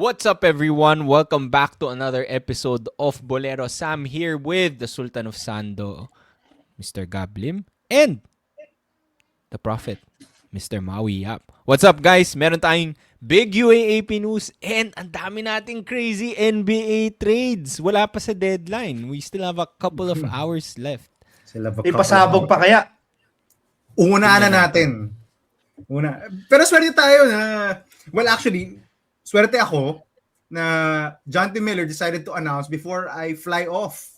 What's up, everyone? Welcome back to another episode of Bolero. Sam here with the Sultan of Sando, Mr. Gablim, and the Prophet, Mr. Maui Yap. What's up, guys? Meron tayong big UAAP news and ang dami nating crazy NBA trades. Wala pa sa deadline. We still have a couple of hours left. May pasabog pa kaya? Una na natin. Pero swerte tayo na, swerte ako na JANTI Miller decided to announce before I fly off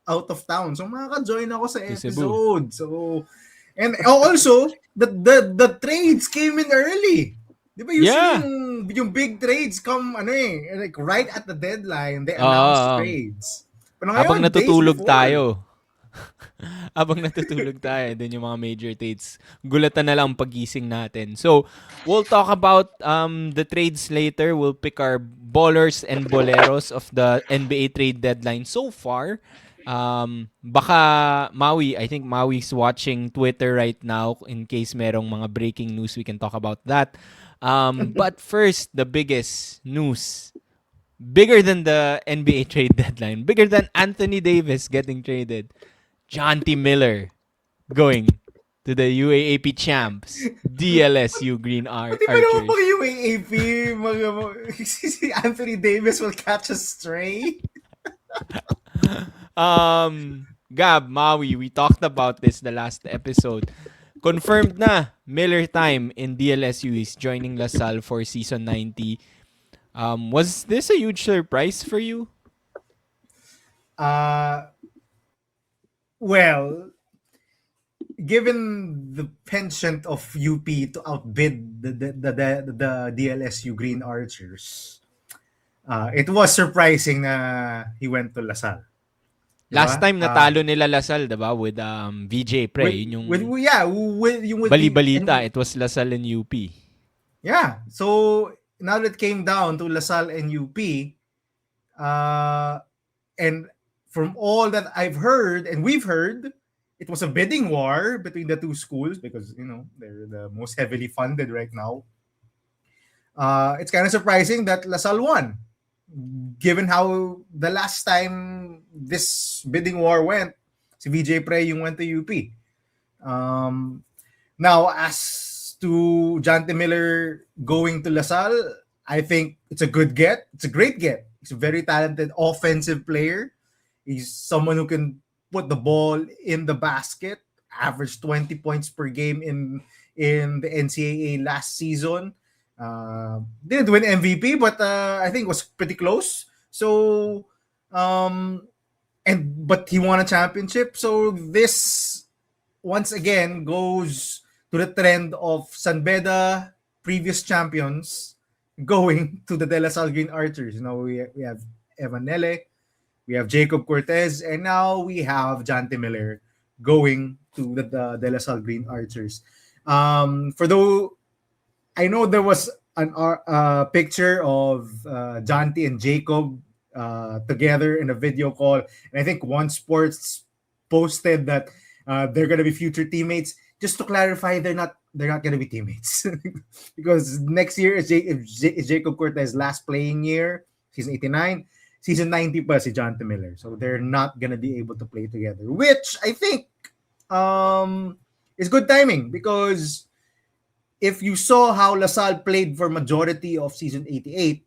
out of town. So makaka-join ako sa episode. So, and also, the trades came in early. Di ba usually yung big trades come like right at the deadline, they announce trades. Pero ngayon, habang natutulog tayo. Abang natutulog tayo, dun yung mga major trades. Gulatan na lang pagising natin. So, we'll talk about the trades later. We'll pick our ballers and boleros of the NBA trade deadline so far. Baka Maui, I think Maui's watching Twitter right now. In case merong mga breaking news, we can talk about that. But first, the biggest news. Bigger than the NBA trade deadline. Bigger than Anthony Davis getting traded. JANTI Miller going to the UAAP champs, DLSU Green Archers. Pati pa naman UAAP, si Anthony Davis will catch a stray. Gab, Maui, we talked about this the last episode. Confirmed na, Miller time in DLSU is joining LaSalle for season 90. Was this a huge surprise for you? Well, given the penchant of UP to outbid the DLSU Green Archers, it was surprising na he went to LaSalle. Diba? Last time natalo nila LaSalle, diba? With VJ Pre. Yung bali-balita, it was LaSalle and UP. Yeah. So, now that it came down to LaSalle and UP, and from all that I've heard and we've heard, it was a bidding war between the two schools because, they're the most heavily funded right now. It's kind of surprising that LaSalle won, given how the last time this bidding war went, si VJ Pre yung went to UP. Now, as to JANTI Miller going to LaSalle, I think it's a good get. It's a great get. He's a very talented offensive player. He's someone who can put the ball in the basket, averaged 20 points per game in the NCAA last season. Didn't win MVP, but I think was pretty close. So, but he won a championship. So this once again goes to the trend of San Beda, previous champions, going to the De La Salle Green Archers. We have Evan Nele, we have Jacob Cortez, and now we have JANTI Miller going to the De La Salle Green Archers. For though I know there was a picture of JANTI and Jacob together in a video call, and I think One Sports posted that they're gonna be future teammates. Just to clarify, they're not gonna be teammates because next year is Jacob Cortez last playing year, season 89. Season 90 pa si JANTI Miller. So they're not gonna be able to play together, which I think is good timing because if you saw how LaSalle played for majority of season 88,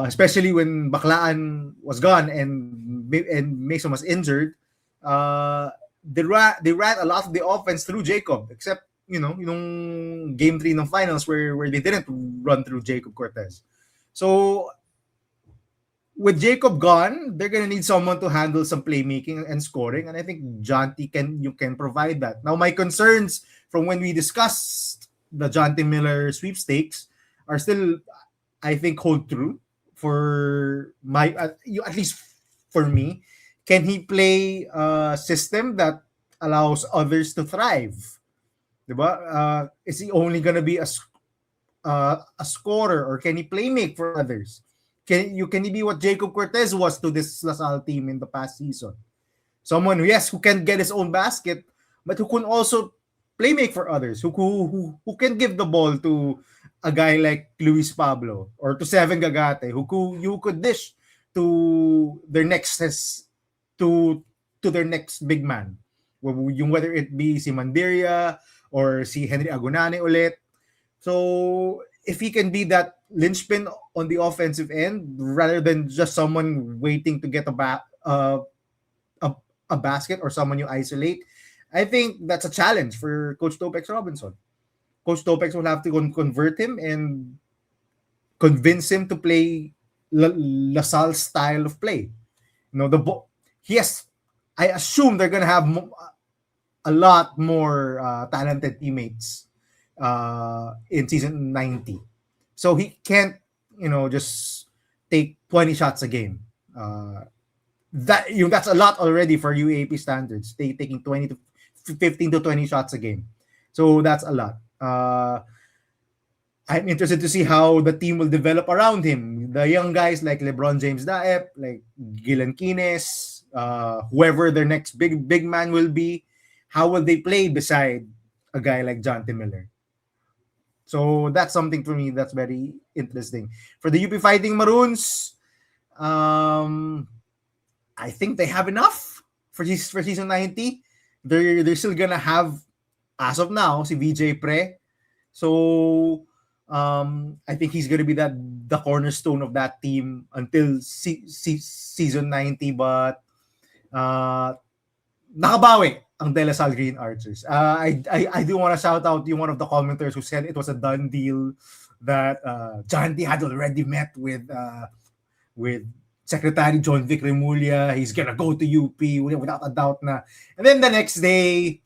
especially when Baclaan was gone and Mason was injured, they ran a lot of the offense through Jacob, except yung game 3 ng finals where they didn't run through Jacob Cortez. So with Jacob gone, they're gonna need someone to handle some playmaking and scoring, and I think JANTI can provide that. Now, my concerns from when we discussed the JANTI Miller sweepstakes are still, I think, hold true for my at least for me. Can he play a system that allows others to thrive? Diba? Is he only gonna be a scorer, or can he play make for others? Can he be what Jacob Cortez was to this LaSalle team in the past season? Someone, yes, who can get his own basket, but who can also playmake for others, who can give the ball to a guy like Luis Pablo or to Seven Gagate, who you could dish to their next to their next big man. Whether it be si Mandiria or si Henry Agonane ulit. So if he can be that linchpin on the offensive end rather than just someone waiting to get a, a basket or someone you isolate, I think that's a challenge for Coach Topex Robinson. Coach Topex will have to convert him and convince him to play LaSalle's style of play. You know, yes, I assume they're gonna have a lot more talented teammates in season 90. So he can't, just take 20 shots a game. That's a lot already for UAP standards. They taking 20 to 15 to 20 shots a game. So that's a lot. I'm interested to see how the team will develop around him. The young guys like LeBron James Daep, like Gilan Kines, whoever their next big man will be, how will they play beside a guy like JANTI Miller? So that's something for me that's very interesting. For the UP Fighting Maroons, I think they have enough for season 90. They're still gonna have, as of now, si VJ Pre. So I think he's gonna be the cornerstone of that team until season 90. But nakabawi ang DLSU Green Archers. I do want to shout out one of the commenters who said it was a done deal, that Janti had already met with Secretary John Vic Remulla. He's gonna go to UP without a doubt na. And then the next day,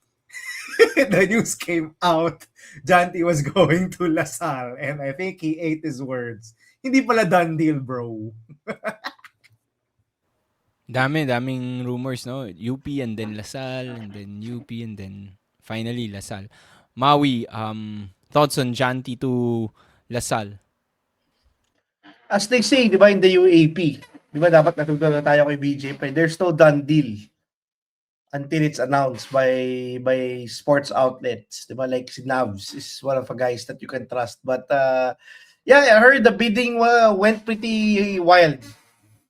the news came out, Janti was going to LaSalle, and I think he ate his words. Hindi pala done deal, bro. Daming rumors, no? UP and then LaSalle and then UP and then finally LaSalle. Maui, thoughts on Janti to LaSalle? As they say, di ba, in the UAP, di ba dapat natutunan na tayo kay BJ Pre, there's no done deal until it's announced by sports outlets, di ba? Like si Navs is one of the guys that you can trust. But yeah, I heard the bidding went pretty wild.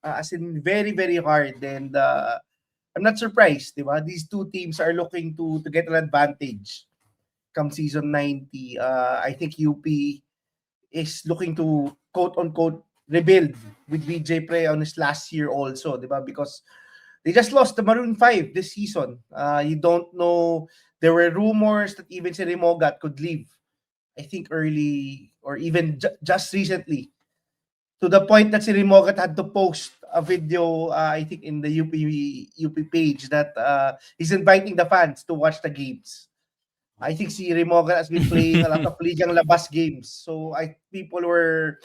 As in very, very hard. And I'm not surprised, di ba? These two teams are looking to get an advantage come season 90. I think UP is looking to quote-unquote rebuild with VJ Pre on his last year also, di ba? Because they just lost the Maroon 5 this season. You don't know. There were rumors that even si Remogat could leave, I think early or even just recently, to the point that si Remogat had to post a video, I think in the UP page, that he's inviting the fans to watch the games. I think si Remogat has been playing a lot of Ligang Labas games. So people were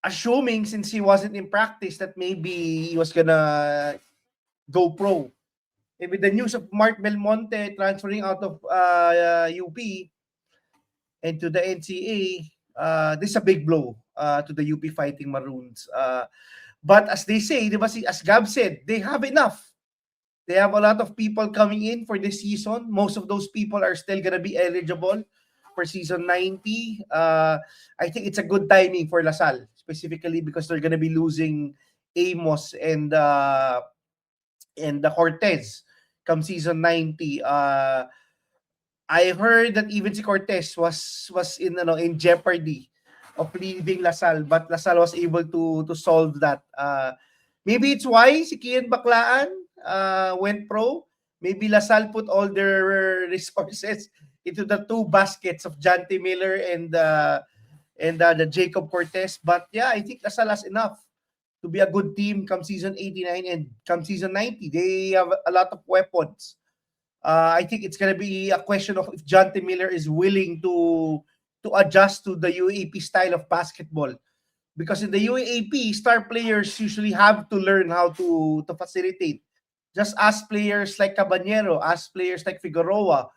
assuming, since he wasn't in practice, that maybe he was gonna go pro. And with the news of Mark Belmonte transferring out of UP and to the NCAA, this is a big blow to the UP Fighting Maroons. But as they say, as Gab said, they have enough. They have a lot of people coming in for this season. Most of those people are still going to be eligible for season 90. I think it's a good timing for LaSalle, specifically because they're going to be losing Amos and the Cortez come season 90. I heard that even si Cortez was in jeopardy of leaving LaSalle, but LaSalle was able to solve that. Maybe it's why si Kian Baklaan went pro. Maybe LaSalle put all their resources into the two baskets of Janti Miller and the Jacob Cortez. But yeah, I think LaSalle has enough to be a good team come season 89 and come season 90. They have a lot of weapons. I think it's going to be a question of if Janti Miller is willing to adjust to the UAP style of basketball. Because in the UAP, star players usually have to learn how to facilitate. Just ask players like Caballero, ask players like Figueroa,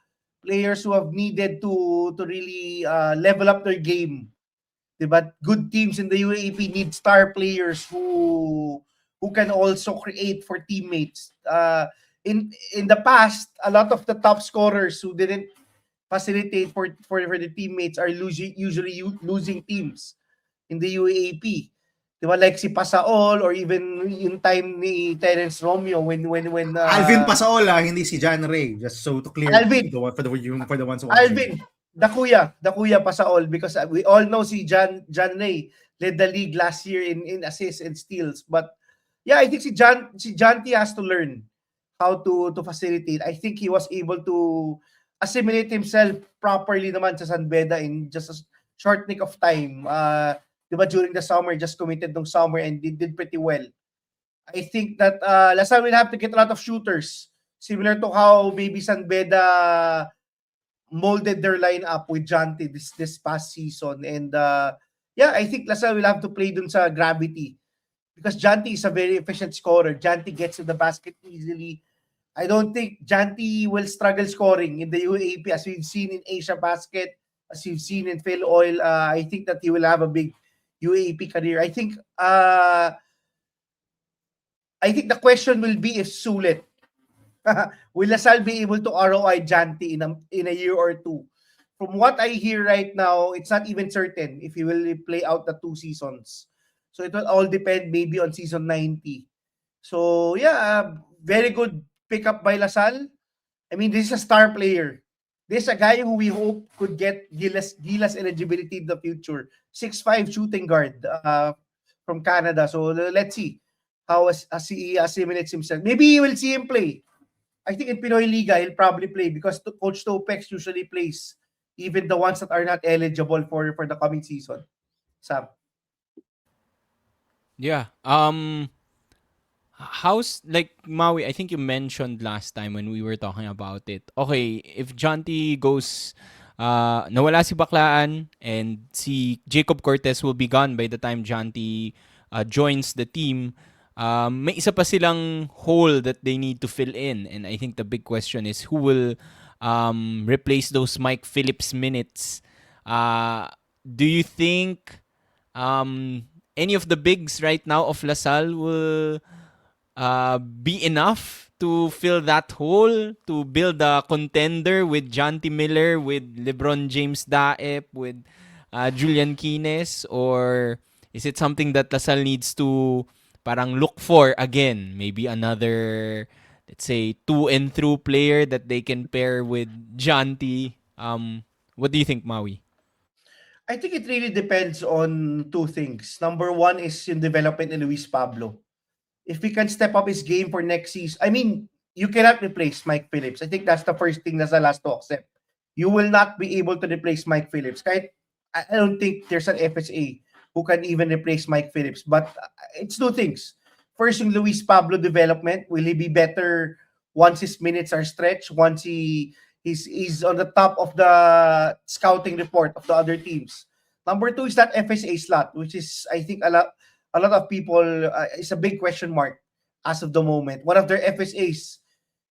players who have needed to really level up their game. But good teams in the UAP need star players who can also create for teammates. In the past, a lot of the top scorers who didn't facilitate for the teammates are usually losing teams in the UAAP. Diba, like si Pasaol or even yung time ni Terence Romeo when Alvin Pasaola, hindi si John Ray. Just so to clear Alvin. for the ones watching. Alvin, the kuya Pasaol, because we all know si John Ray led the league last year in assists and steals. But yeah, I think si Janti has to learn how to facilitate. I think he was able to assimilate himself properly naman sa San Beda in just a short nick of time. Diba, during the summer, just committed ng summer and did pretty well. I think that Lasal will have to get a lot of shooters, similar to how maybe San Beda molded their lineup with Janti this past season. And yeah, I think Lasal will have to play dun sa gravity because Janti is a very efficient scorer. Janti gets to the basket easily. I don't think Janti will struggle scoring in the UAAP as we've seen in Asia Basket, as we've seen in Phil Oil. I think that he will have a big UAAP career. I think the question will be if Sulit will Lasal be able to ROI Janti in a year or two. From what I hear right now, it's not even certain if he will play out the 2 seasons. So it will all depend maybe on season 90. So yeah, very good pickup by Lasal. I mean, this is a star player. This is a guy who we hope could get Gilas eligibility in the future. 6'5" shooting guard from Canada. So let's see how he assimilates himself. Maybe you will see him play. I think in Pinoy Liga, he'll probably play because Coach Topex usually plays even the ones that are not eligible for the coming season. Sam? Yeah. How's, like, Maui, I think you mentioned last time when we were talking about it. Okay, if Jonty goes, nawala si Baklaan and si Jacob Cortez will be gone by the time Jonty joins the team, may isa pa silang hole that they need to fill in. And I think the big question is who will replace those Mike Phillips minutes. Do you think any of the bigs right now of LaSalle will be enough to fill that hole, to build a contender with Janti Miller, with LeBron James Daep, with Julian Quines? Or is it something that LaSalle needs to parang look for again? Maybe another, let's say, to and through player that they can pair with Janti. What do you think, Maui? I think it really depends on 2 things. Number 1 is yung development ni Luis Pablo. If we can step up his game for next season, I mean, you cannot replace Mike Phillips. I think that's the first thing that's the last to accept. You will not be able to replace Mike Phillips. Kahit, I don't think there's an FSA who can even replace Mike Phillips. But it's 2 things. First, yung Luis Pablo development. Will he be better once his minutes are stretched? Once he's on the top of the scouting report of the other teams. Number 2 is that FSA slot, which is, I think, a lot of people is a big question mark as of the moment. One of their FSAs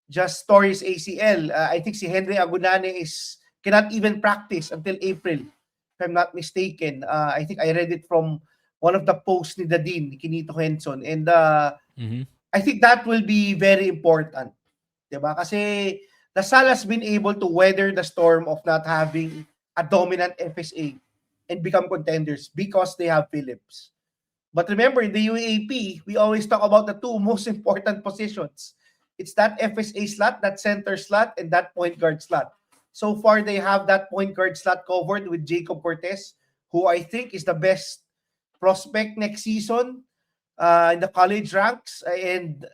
just tore his ACL. I think si Henry Agunane cannot even practice until April, if I'm not mistaken. I think I read it from one of the posts ni Dadin, Kinito Henson. And I think that will be very important. Diba? Kasi LaSalle has been able to weather the storm of not having a dominant FSA and become contenders because they have Phillips. But remember, in the UAAP, we always talk about the 2 most important positions. It's that FSA slot, that center slot, and that point guard slot. So far, they have that point guard slot covered with Jacob Cortez, who I think is the best prospect next season in the college ranks. And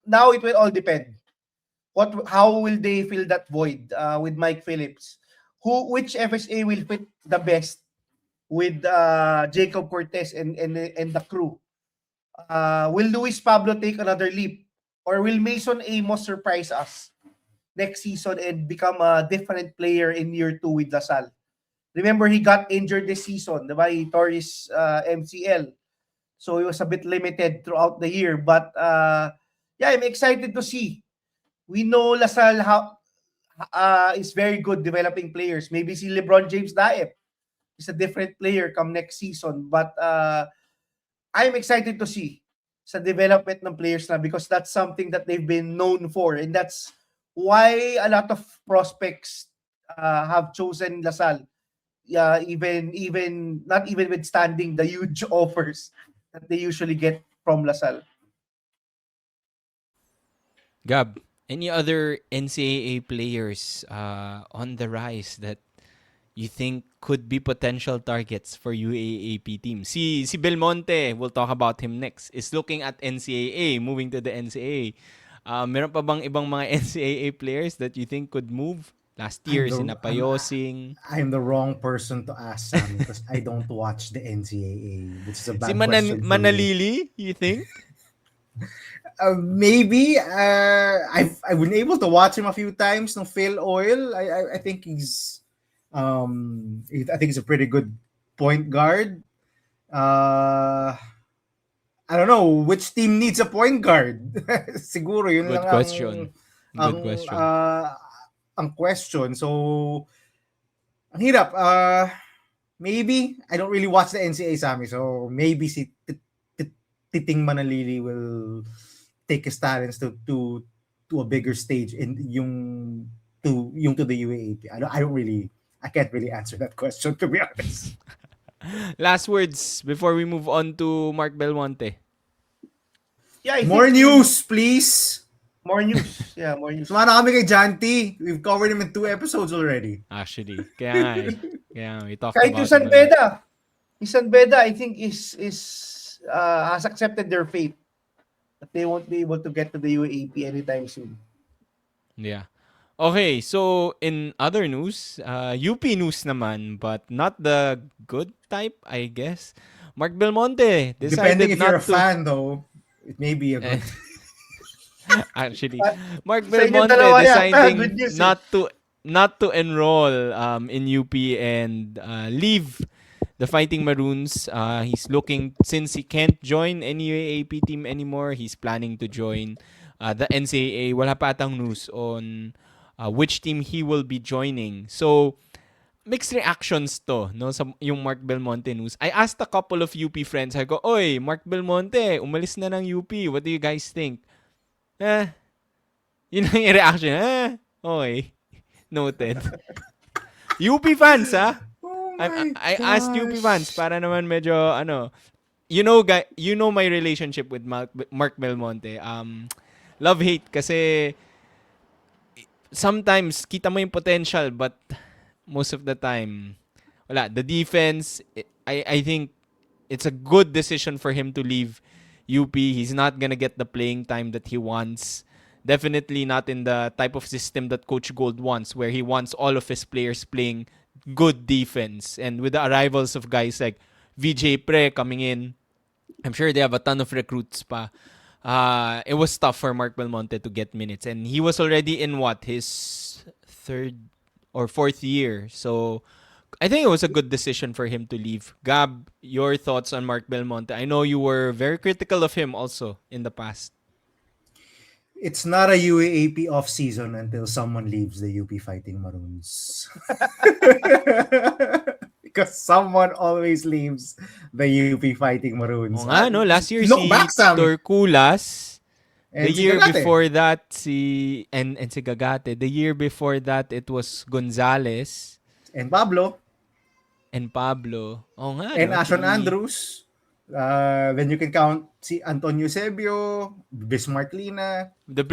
now it will all depend. How will they fill that void with Mike Phillips? Which FSA will fit the best with Jacob Cortez and the crew? Will Luis Pablo take another leap? Or will Mason Amos surprise us next season and become a different player in year 2 with LaSalle? Remember, he got injured this season. Diba? He tore his MCL. So he was a bit limited throughout the year. But yeah, I'm excited to see. We know LaSalle is very good developing players. Maybe si LeBron James Daep is a different player come next season. But I'm excited to see sa development ng players na because that's something that they've been known for. And that's why a lot of prospects have chosen LaSalle, even not even withstanding the huge offers that they usually get from LaSalle. Gab, any other NCAA players on the rise that you think could be potential targets for UAAP team? Si Belmonte, we'll talk about him next, is looking at NCAA, moving to the NCAA. Meron pa bang ibang mga NCAA players that you think could move? Last I'm year, the si I'm Napayosing. I'm the wrong person to ask, Sammy, because I don't watch the NCAA, which is a Si bad question for me. Manalili, you think? Maybe I've been able to watch him a few times. No, Phil Oil. I think I think he's a pretty good point guard. Uh, I don't know which team needs a point guard. Siguro yun Good lang question. ang Good question. uh, ang question. So ang hirap. Maybe I don't really watch the NCAA, Sammy. So maybe si Titing Manalili will take his talents to a bigger stage in to the UAAP. I can't really answer that question, to be honest. Last words before we move on to Mark Belmonte. Yeah, I More think news, please. more news. Yeah, more news. Sumama kami kay Janti. We've covered him in 2 episodes already. Actually, kaya nga eh. Kaya nga, we talked Kahit yung about San him a lot. Beda, I think has accepted their fate that they won't be able to get to the UAP anytime soon. Yeah. Okay, so in other news, UP news naman, but not the good type, I guess. Mark Belmonte Depending decided if you're a not to... fan, though, it may be a good. Actually, Mark Sa inyo Belmonte dalawa yata, deciding good news not to enroll in UP and leave the Fighting Maroons. He's looking, since he can't join any UAAP team anymore, he's planning to join the NCAA. Wala pa atang news on which team he will be joining. So, mixed reactions to, no, sa yung Mark Belmonte news. I asked a couple of UP friends, I go, "Oy, Mark Belmonte, umalis na ng UP. What do you guys think?" Yun lang yung reaction. Okay. Noted. UP fans, ha? Oh my I asked UP fans gosh. para naman medyo, you know my relationship with Mark Belmonte. Love-hate kasi sometimes kita mo yung potential but most of the time, wala. The defense, I think it's a good decision for him to leave UP. He's not gonna get the playing time that he wants. Definitely not in the type of system that Coach Gold wants, where he wants all of his players playing good defense. And with the arrivals of guys like VJ Pre coming in, I'm sure they have a ton of recruits pa. It was tough for Mark Belmonte to get minutes. And he was already in his third or fourth year. So I think it was a good decision for him to leave. Gab, your thoughts on Mark Belmonte? I know you were very critical of him also in the past. It's not a UAAP off season until someone leaves the UP Fighting Maroons. Because someone always leaves the UP Fighting Maroons. O nga, no? Last year Look si back, Sam. Torculas. And The si year Gagate. before that, and si Gagate. The year before that, it was Gonzales And Pablo. and Pablo. O nga, And no? Ashon Andrews. Then you can count si Antonio Sebio, Bismarck Lina, The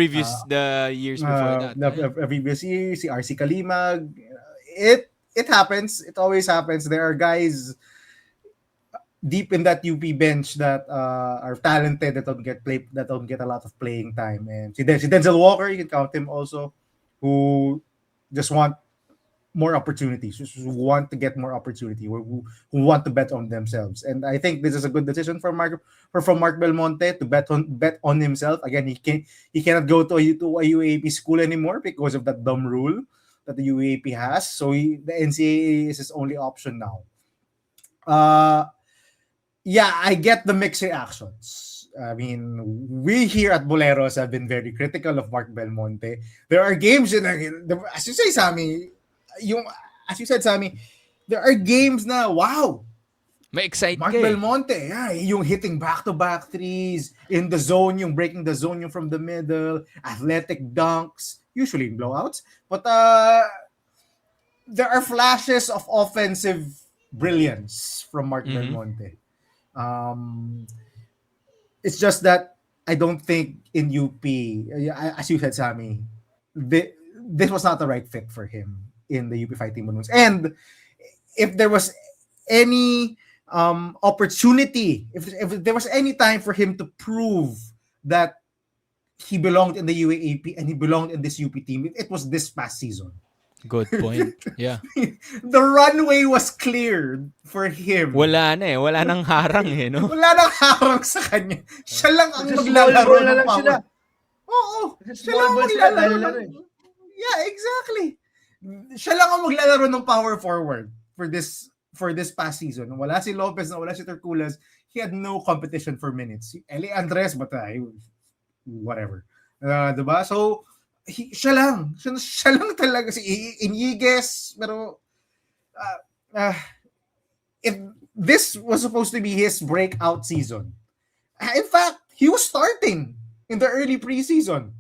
years before that. the previous year, si RC Kalimag. It happens. It always happens. There are guys deep in that UP bench that are talented that don't get a lot of playing time. And si Denzel Walker, you can count him also, who just want more opportunities, who want to get more opportunity, who want to bet on themselves. And I think this is a good decision from Mark Belmonte to bet on himself. Again, he cannot go to a UAP school anymore because of that dumb rule that the UAP has. So the NCAA is his only option now. Yeah, I get the mixed reactions. I mean, we here at Boleros have been very critical of Mark Belmonte. There are games as you say, Sammy, as you said, Sammy, there are games na, wow, May excite Mark ka eh. Belmonte, yeah, yung hitting back-to-back threes, in the zone, yung breaking the zone yung from the middle, athletic dunks, usually in blowouts. But there are flashes of offensive brilliance from Mark Mhm. Belmonte. It's just that I don't think in UP, as you said, Sammy, this was not the right fit for him in the UP Fighting Balloons. And if there was any opportunity, if there was any time for him to prove that he belonged in the UAAP and he belonged in this UP team, it was this past season. Good point. Yeah. The runway was cleared for him. Wala na eh. Wala nang harang eh, no? Wala nang harang sa kanya. Siya lang ang Kasi small maglalaro ball na ng lang sila. power. Oo. Kasi Siya lang small ang ball sila maglalaro dahil ng... ano eh. Yeah, exactly. Siya lang ang maglalaro ng power forward for this past season. Wala si Lopez, wala si Terculas. He had no competition for minutes. Eli Andres, but whatever. Diba? So, siya lang. Siya lang talaga. Si Iniges, pero uh, if this was supposed to be his breakout season, in fact, he was starting in the early preseason.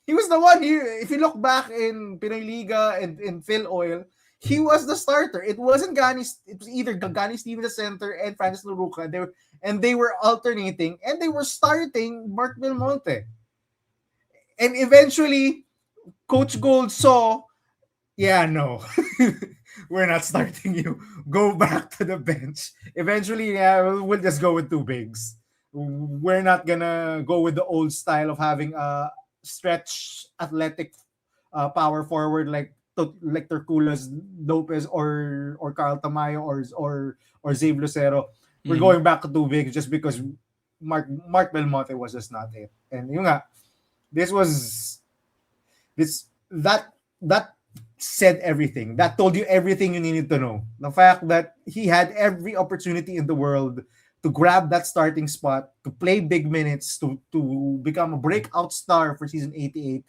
He was the one here. If you look back in Pinoy Liga and in Phil Oil, he was the starter. It wasn't Ganis. It was either Gani Steven the center and Francis Laruca. They were alternating and they were starting Mark Belmonte. And eventually, Coach Gold saw, yeah, no, we're not starting you. Go back to the bench. Eventually, yeah, we'll just go with two bigs. We're not gonna go with the old style of having a stretch athletic power forward like Terculas, Lopez, or Carl Tamayo or Zave Lucero. We're going back to two bigs just because Mark Belmonte was just not it. And yung nga, that said everything. That told you everything you needed to know. The fact that he had every opportunity in the world to grab that starting spot, to play big minutes, to become a breakout star for season 88,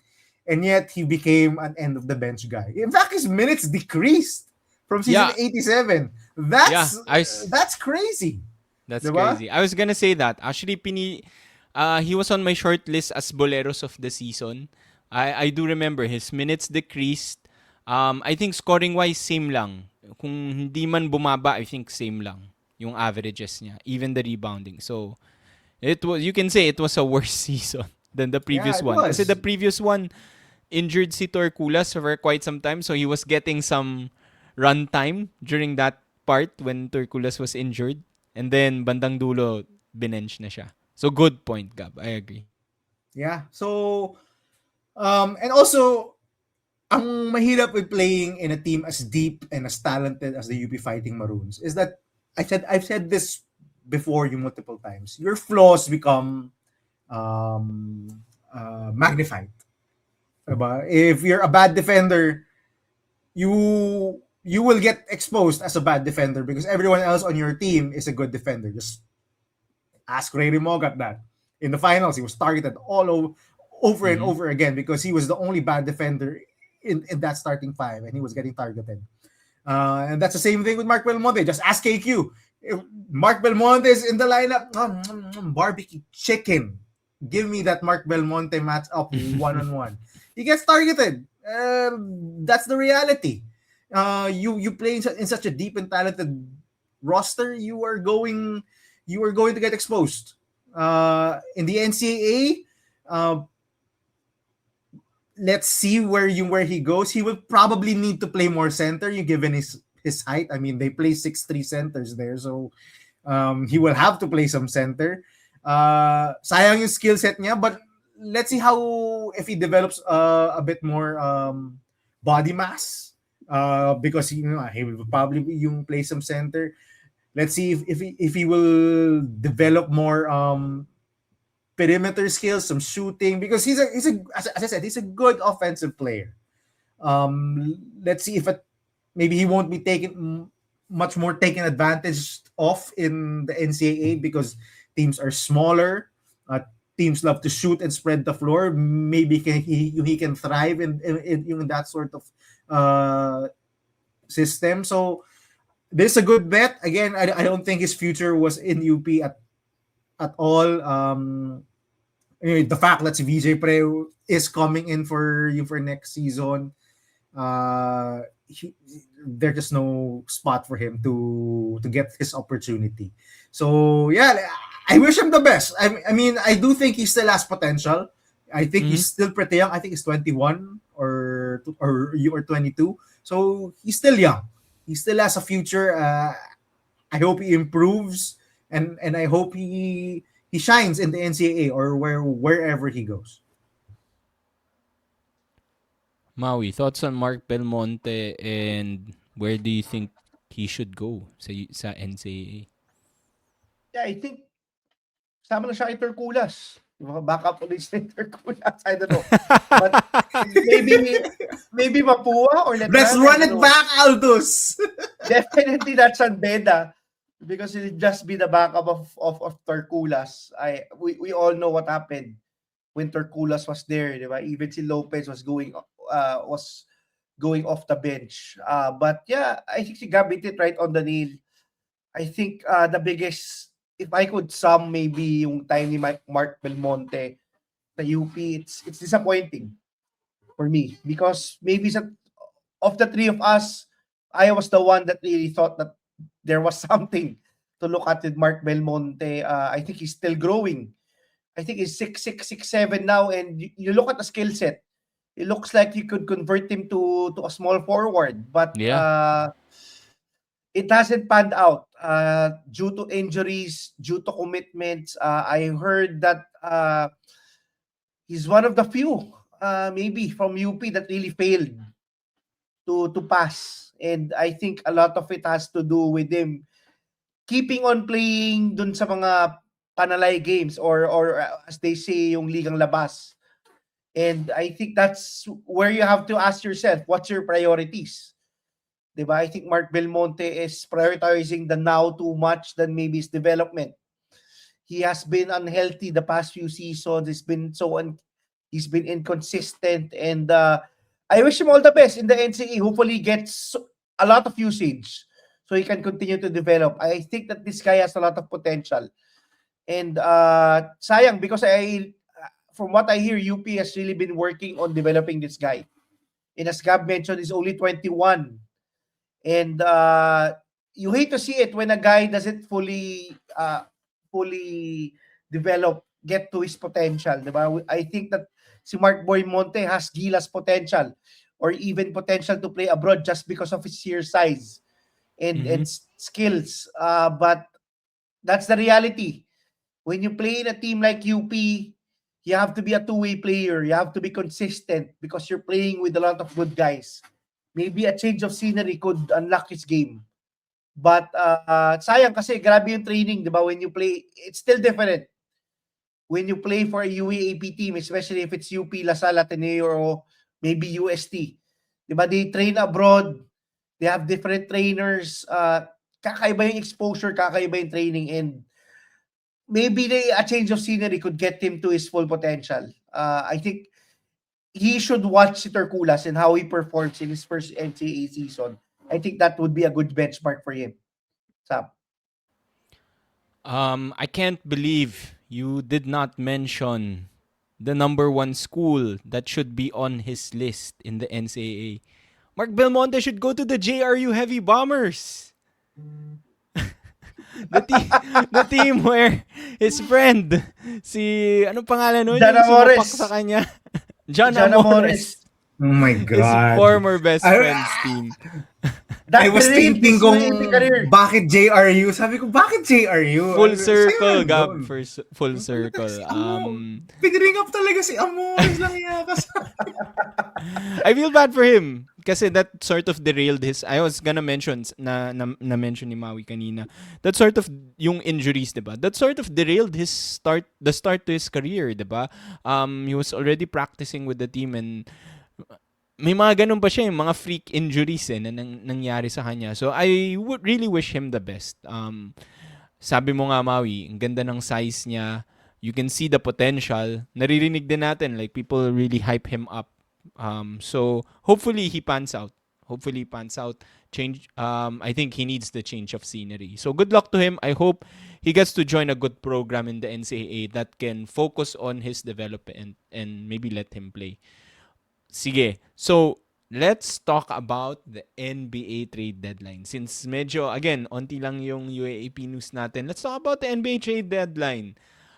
and yet he became an end of the bench guy. In fact, his minutes decreased from season 87. That's crazy. That's Diba? crazy. I was gonna say that. Actually, he was on my short list as Boleros of the season. I do remember his minutes decreased. I think scoring-wise, same lang. Kung hindi man bumaba, I think same lang yung averages niya. Even the rebounding. So, you can say it was a worse season than the previous one. Was. Kasi the previous one, injured si Torculas for quite some time. So, he was getting some run time during that part when Torculas was injured. And then, bandang dulo, binench na siya. So, good point, Gab. I agree. Yeah. So, and also, ang mahirap with playing in a team as deep and as talented as the UP Fighting Maroons is that I've said this before you multiple times. Your flaws become magnified. Diba? If you're a bad defender, you will get exposed as a bad defender because everyone else on your team is a good defender. Just ask Ray Mogat that. In the finals, he was targeted all over and over again because he was the only bad defender in that starting five, and he was getting targeted. And that's the same thing with Mark Belmonte. Just ask KQ. If Mark Belmonte is in the lineup, barbecue chicken. Give me that Mark Belmonte match up one-on-one. He gets targeted. That's the reality. You play in such a deep and talented roster, you are going to get exposed. In the NCAA, let's see where he goes. He will probably need to play more center, given his height. I mean, they play 6'3" centers there, so he will have to play some center. Sayang yung skill set niya, but let's see if he develops a bit more body mass. Because he will probably play some center. Let's see if he will develop more perimeter skills, some shooting, because he's a as I said, he's a good offensive player. Let's see if maybe he won't be much more taken advantage of in the NCAA because teams are smaller. Teams love to shoot and spread the floor. Maybe he can thrive in that sort of system. So this is a good bet. Again, I don't think his future was in UP at all. Anyway, the fact that VJ Pre is coming in for next season, there's just no spot for him to get his opportunity. So yeah, I wish him the best. I mean, I do think he still has potential. I think he's still pretty young. I think he's 21 or 22. So he's still young. He still has a future. I hope he improves, and I hope he shines in the NCAA or wherever he goes. Maui, thoughts on Mark Belmonte and where do you think he should go sa NCAA? Yeah, I think sama na siya kay Terculas. Yung mga backup ulit ni Terculas. I don't know. But maybe Mapua or Let's Letrán. run it back, Aldous. Definitely not San Beda because he'll just be the backup of Terculas. We all know what happened when Terculas was there, di ba? Even si Lopez was going off the bench. But yeah, I think si Gab hit it right on the nail. I think the biggest, if I could sum maybe yung time ni Mark Belmonte sa UP, it's disappointing for me because maybe of the three of us, I was the one that really thought that there was something to look at with Mark Belmonte. I think he's still growing. I think he's 6'6", 6'7" now, and you look at the skill set. It looks like you could convert him to a small forward, but Yeah. it hasn't panned out due to injuries, due to commitments. I heard that he's one of the few, maybe from UP that really failed to pass, and I think a lot of it has to do with him keeping on playing dun sa mga panalay games or as they say yung ligang labas. And I think that's where you have to ask yourself, what's your priorities? Diba? I think Mark Belmonte is prioritizing the now too much than maybe his development. He has been unhealthy the past few seasons. He's been inconsistent, and I wish him all the best in the NCAA. Hopefully, he gets a lot of usage so he can continue to develop. I think that this guy has a lot of potential, and sayang because from what I hear, UP has really been working on developing this guy. And as Gab mentioned, he's only 21. And you hate to see it when a guy doesn't fully develop, get to his potential. Diba? I think that si Mark Belmonte has Gilas potential or even potential to play abroad just because of his sheer size and skills. But that's the reality. When you play in a team like UP, you have to be a two-way player. You have to be consistent because you're playing with a lot of good guys. Maybe a change of scenery could unlock his game. But sayang kasi grabe yung training, di ba? When you play, it's still different. When you play for a UAAP team, especially if it's UP, LaSalle, Ateneo, or maybe UST. Di ba? They train abroad. They have different trainers. Kakaiba yung exposure, kakaiba yung training, and maybe a change of scenery could get him to his full potential. I think he should watch Terculas and how he performs in his first NCAA season. I think that would be a good benchmark for him. Sam. I can't believe you did not mention the number one school that should be on his list in the NCAA. Mark Belmonte should go to the JRU Heavy Bombers. the team where his friend, ano pangalan nun? John Yung sumapak Amores. sa kanya. John John Amores. Oh my His God. former best friend's team. I was derailed thinking his kung UAAP career. bakit JRU? Sabi ko, bakit JRU? Full Ano, circle, sayang Gab. doon. Full circle. Pinring up talaga si Amores lang yakas. I feel bad for him kasi that sort of derailed his. I was gonna mention na mention ni Maui kanina. That sort of yung injuries, 'di ba? That sort of derailed the start to his career, 'di ba? He was already practicing with the team and may mga ganun pa siya, yung mga freak injuries na nangyari sa kanya. So I would really wish him the best. Sabi mo nga, Maui, ang ganda ng size niya. You can see the potential. Naririnig din natin, like people really hype him up. So hopefully he pans out. Change. I think he needs the change of scenery. So good luck to him. I hope he gets to join a good program in the NCAA that can focus on his development and maybe let him play. Sige. So let's talk about the NBA trade deadline. Since medyo, again, onti lang yung UAAP news natin, let's talk about the NBA trade deadline.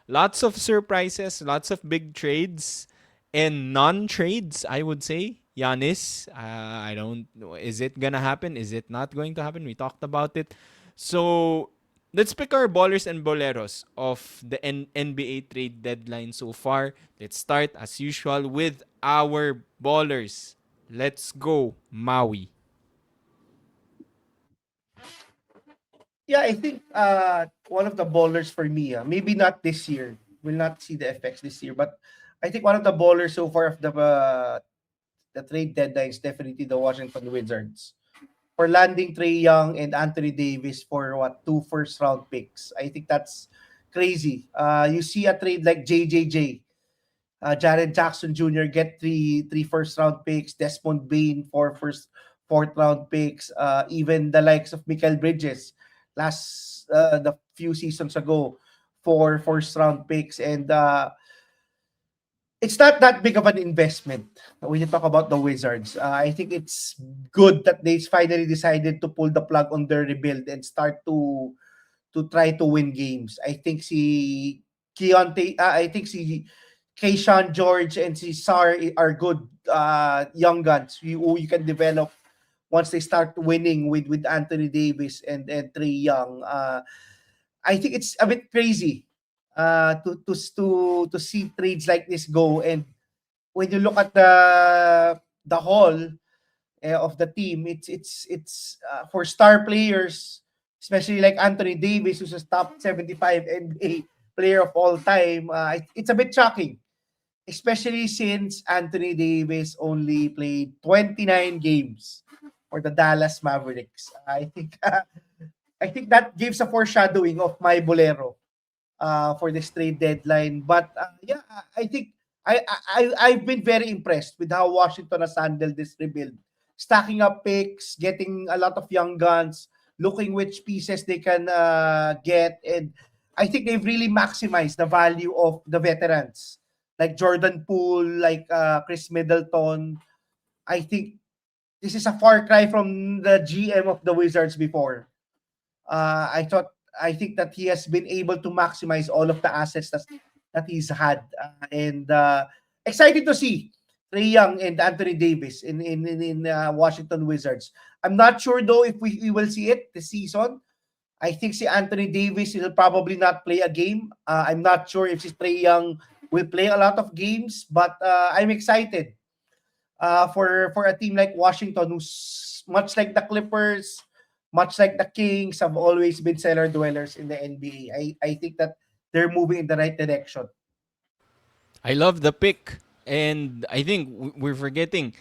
Lots of surprises, lots of big trades, and non-trades, I would say. Giannis, I don't know. Is it gonna happen? Is it not going to happen? We talked about it. So, let's pick our ballers and boleros of the NBA trade deadline so far. Let's start, as usual, with our ballers. Let's go, Maui. Yeah, I think one of the ballers for me, maybe not this year, will not see the effects this year, but I think one of the ballers so far of the trade deadline is definitely the Washington Wizards for landing Trae Young and Anthony Davis for what, 2 first round picks. I think that's crazy. You see a trade like JJJ, Jared Jackson Jr. get three first round picks, Desmond Bain fourth round picks, even the likes of Michael Bridges the few seasons ago, 4 first round picks, and it's not that big of an investment when you talk about the Wizards. I think it's good that they finally decided to pull the plug on their rebuild and start to try to win games. I think si Keyshawn George and si Sar are good young guns who you can develop once they start winning with Anthony Davis and Trae Young. I think it's a bit crazy to see trades like this go. And when you look at the whole of the team, it's for star players, especially like Anthony Davis, who's a top 75 NBA player of all time. It's a bit shocking, especially since Anthony Davis only played 29 games for the Dallas Mavericks. I think that gives a foreshadowing of my bolero for this trade deadline. But yeah, I think I've been very impressed with how Washington has handled this rebuild, stacking up picks, getting a lot of young guns, looking which pieces they can get, and I think they've really maximized the value of the veterans like Jordan Poole, like Chris Middleton. I think this is a far cry from the GM of the Wizards before. I think that he has been able to maximize all of the assets that he's had, and excited to see Trae Young and Anthony Davis in Washington Wizards. I'm not sure though if we will see it this season. I think si Anthony Davis will probably not play a game. I'm not sure if si Trae Young will play a lot of games, but I'm excited for a team like Washington, who's much like the Clippers, much like the Kings, have always been cellar dwellers in the NBA. I think that they're moving in the right direction. I love the pick. And I think we're forgetting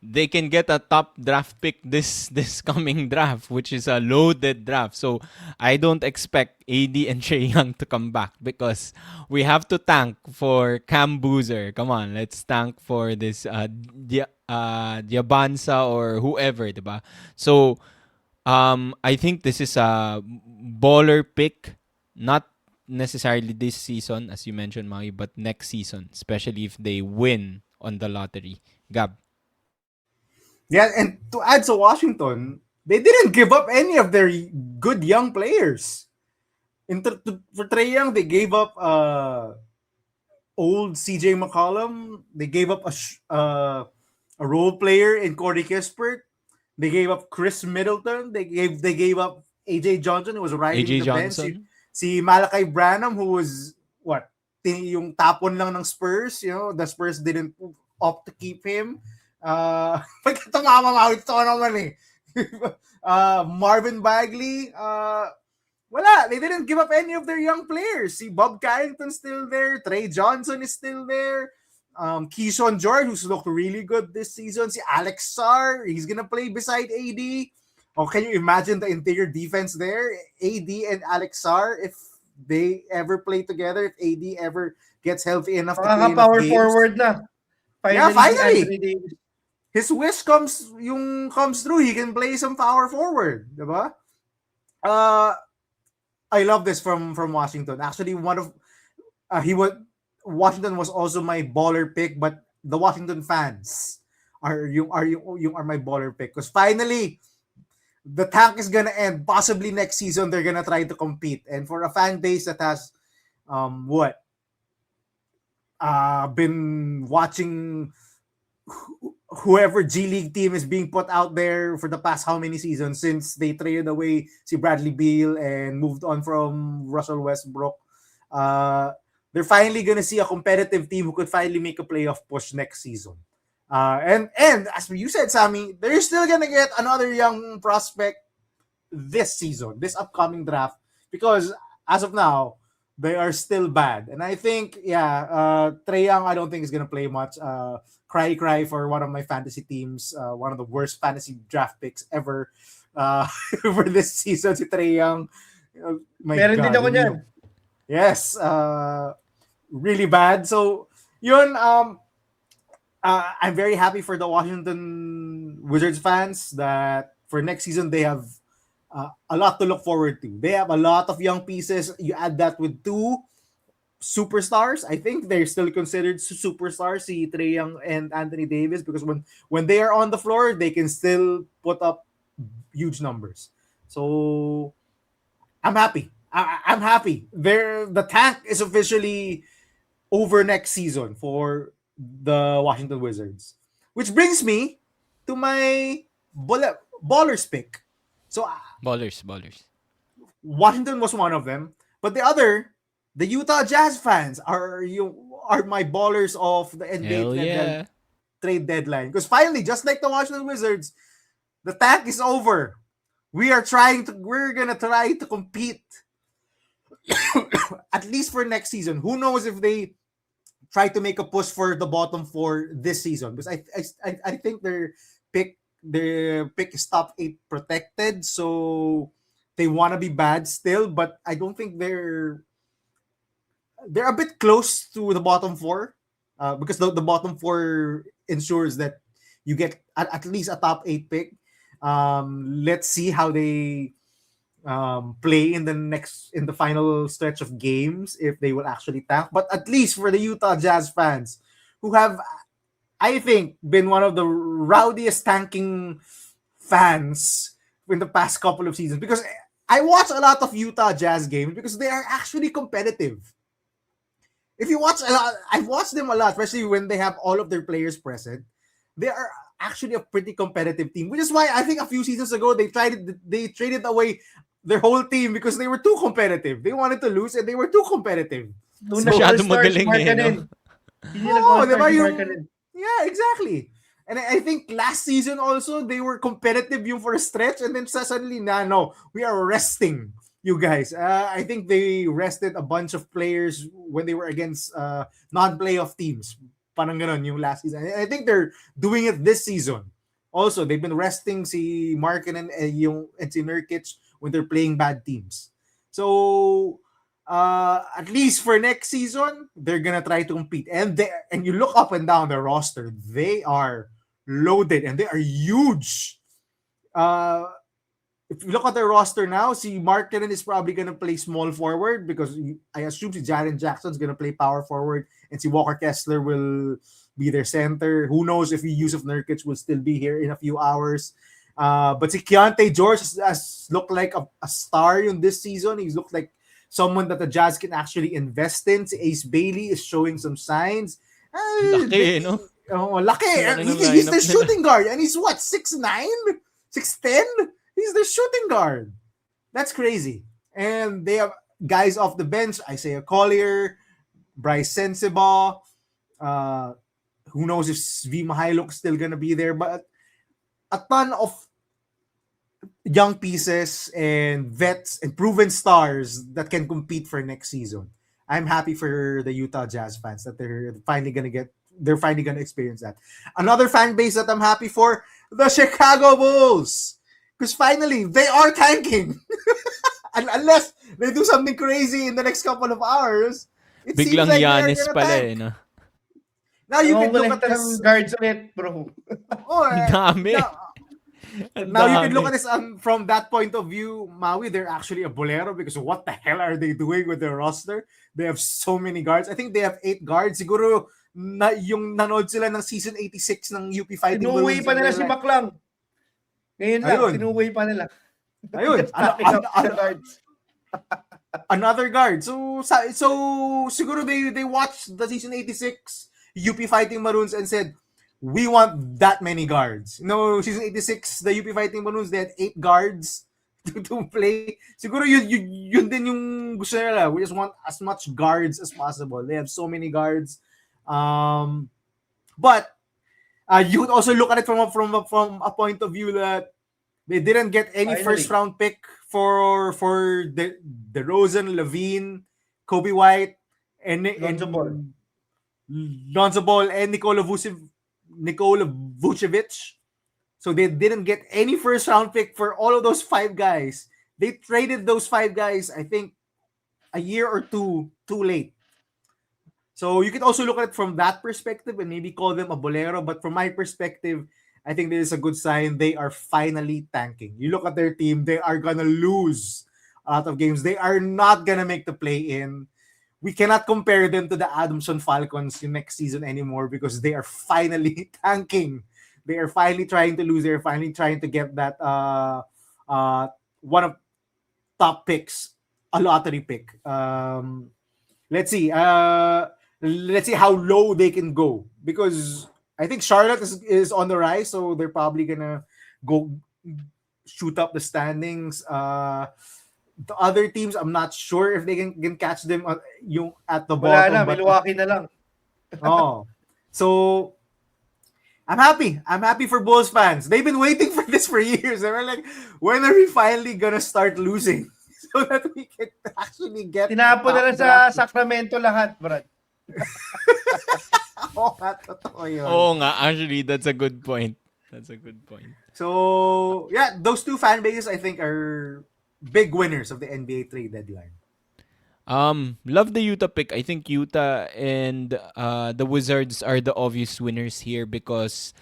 they can get a top draft pick this coming draft, which is a loaded draft. So I don't expect AD and Trae Young to come back because we have to tank for Cam Boozer. Come on, let's tank for this Diabanza or whoever, diba? So I think this is a baller pick, not necessarily this season, as you mentioned, Maui, but next season, especially if they win on the lottery. Gab. Yeah, and to add to Washington, they didn't give up any of their good young players. For Trae Young, they gave up old CJ McCollum. They gave up a role player in Corey Kispert. They gave up Chris Middleton. They gave up AJ Johnson, who was riding AJ the bench. Johnson. Si Malachi Branham, who was what, yung tapon lang ng Spurs. You know, the Spurs didn't opt to keep him. Tumama ito naman eh. Marvin Bagley, wala. They didn't give up any of their young players. See, Bob Carrington's still there. Trey Johnson is still there. Keyshawn George, who's looked really good this season. See, Alex Sarr, he's gonna play beside AD. Oh, can you imagine the interior defense there? AD and Alex Sarr, if they ever play together, if AD ever gets healthy enough to play enough Power games. forward na. Yeah, Si finally. Anthony Davis. His wish comes through. He can play some power forward, diba? I love this from Washington. Actually, Washington was also my baller pick, but the Washington fans are my baller pick. Because finally, the tank is gonna end. Possibly next season, they're gonna try to compete. And for a fan base that has been watching whoever G League team is being put out there for the past how many seasons since they traded away si Bradley Beal and moved on from Russell Westbrook. They're finally gonna see a competitive team who could finally make a playoff push next season. And as you said, Sammy, they're still gonna get another young prospect this season, this upcoming draft, because as of now, they are still bad. And I think, Trae Young, I don't think is gonna play much. Cry for one of my fantasy teams, one of the worst fantasy draft picks ever for this season, si Trae Young. My Meron din ako niyan. Yes, really bad. So, yun, I'm very happy for the Washington Wizards fans that for next season they have a lot to look forward to. They have a lot of young pieces. You add that with two superstars. I think they're still considered superstars, si Trae Young and Anthony Davis, because when they are on the floor, they can still put up huge numbers. So I'm happy. I'm happy. The tank is officially over next season for the Washington Wizards. Which brings me to my ballers pick. So Ballers. Washington was one of them, but the Utah Jazz fans are my ballers of the Hell NBA yeah. trade deadline. Because finally, just like the Washington Wizards, the tank is over. We're gonna try to compete at least for next season. Who knows if they try to make a push for the bottom four this season? Because I think their pick is top 8 protected, so they want to be bad still. But I don't think they're a bit close to the bottom four, because the bottom four ensures that you get at least a top 8 pick. Let's see how they play in the final stretch of games, if they will actually tank. But at least for the Utah Jazz fans, who have, I think, been one of the rowdiest tanking fans in the past couple of seasons, because I watch a lot of Utah Jazz games because they are actually competitive. If you watch a lot, I've watched them a lot, especially when they have all of their players present. They are actually a pretty competitive team, which is why I think a few seasons ago they traded away their whole team because they were too competitive. They wanted to lose and they were too competitive. Doon Masyado nag-all-star si magaling Markkanen. no? Hindi nag-all-star si Markkanen. Yeah, exactly. And I think last season also, they were competitive yung for a stretch, and then suddenly, no, we are resting you guys. I think they rested a bunch of players when they were against non-playoff teams. Parang ganon yung last season. And I think they're doing it this season. Also, they've been resting si Markkanen and si Nurkic when they're playing bad teams. So, at least for next season, they're gonna try to compete. And you look up and down the roster, they are loaded and they are huge. If you look at their roster now, see Markkanen is probably gonna play small forward because I assume si Jaren Jackson's gonna play power forward, and si Walker Kessler will be their center. Who knows if Yusuf Nurkic will still be here in a few hours. But si Keontae George has looked like a star in this season. He's looked like someone that the Jazz can actually invest in. Si Ace Bailey is showing some signs. Laki, no? Laki. He's the shooting guard. And he's what, 6'9"? 6'10"? He's the shooting guard. That's crazy. And they have guys off the bench. Isaiah Collier, Bryce Sensabaugh. Who knows if Svi Mihailuk's still gonna be there. But a ton of young pieces and vets and proven stars that can compete for next season. I'm happy for the Utah Jazz fans that they're finally gonna experience that. Another fan base that I'm happy for, the Chicago Bulls. Because finally, they are tanking. And unless they do something crazy in the next couple of hours, it Biglang seems like Giannis they're gonna pala tank. no? Now you can look at Ng this. guards ulit, bro. Dami. Now you can look at this from that point of view. Maui, they're actually a bolero because what the hell are they doing with their roster? They have so many guards. I think they have 8 guards. Siguro yung nanood sila ng season 86 ng UP Fighting Tinuwi Balloons. pa nila si Like, Maklang. Ngayon lang, Ayun. tinuwi pa nila. Ayun. Starting up the guards. Another guard. So siguro they watched the season 86 UP Fighting Maroons and said, we want that many guards. No, season 86, the UP Fighting Maroons, they had 8 guards to play. Siguro yun din yung gusto nila. We just want as much guards as possible. They have so many guards. But you would also look at it from a point of view that they didn't get any Finally. first round pick for the Rosen, Levine, Kobe White, and Lonzo Ball and Nikola Vucevic. So they didn't get any first round pick for all of those 5 guys. They traded those 5 guys, I think, a year or two too late. So you could also look at it from that perspective and maybe call them a bolero. But from my perspective, I think this is a good sign. They are finally tanking. You look at their team, they are going to lose a lot of games. They are not going to make the play-in. We cannot compare them to the Adamson Falcons next season anymore because they are finally tanking. They are finally trying to lose. They are finally trying to get that one of top picks, a lottery pick. Let's see how low they can go because I think Charlotte is on the rise, so they're probably gonna go shoot up the standings. The other teams, I'm not sure if they can catch them yung at the Wala bottom. na, Milwaukee na lang. So I'm happy. I'm happy for Bulls fans. They've been waiting for this for years. They were like, when are we finally gonna start losing? So that we can actually get... Tinapon na lang sa Sacramento lahat, Brad. Oo nga, actually, that's a good point. So, yeah, those 2 fan bases, I think, are big winners of the NBA trade deadline. Love the Utah pick. I think Utah and the Wizards are the obvious winners here because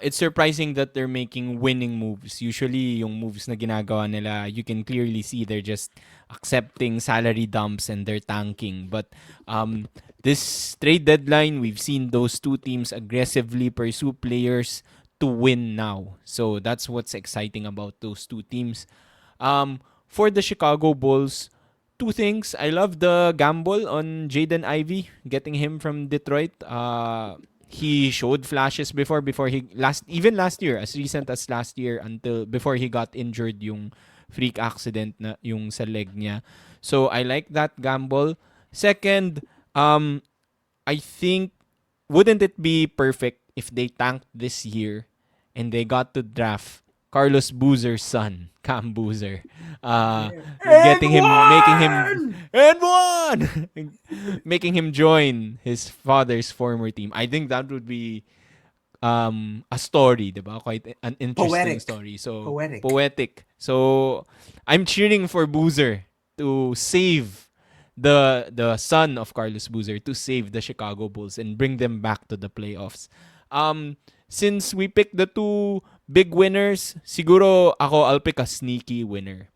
it's surprising that they're making winning moves. Usually, yung moves na ginagawa nila, you can clearly see they're just accepting salary dumps and they're tanking. But this trade deadline, we've seen those 2 teams aggressively pursue players to win now. So that's what's exciting about those 2 teams. For the Chicago Bulls, 2 things. I love the gamble on Jaden Ivey, getting him from Detroit. He showed flashes before even last year, as recent as last year before he got injured yung freak accident na yung sa leg niya. So I like that gamble. Second, I think wouldn't it be perfect if they tanked this year and they got to draft Carlos Boozer's son, Cam Boozer, making him join his father's former team. I think that would be a story, diba? Quite an interesting story. So poetic. So I'm cheering for Boozer to save the son of Carlos Boozer to save the Chicago Bulls and bring them back to the playoffs. Since we picked the 2 big winners, siguro I'll pick a sneaky winner.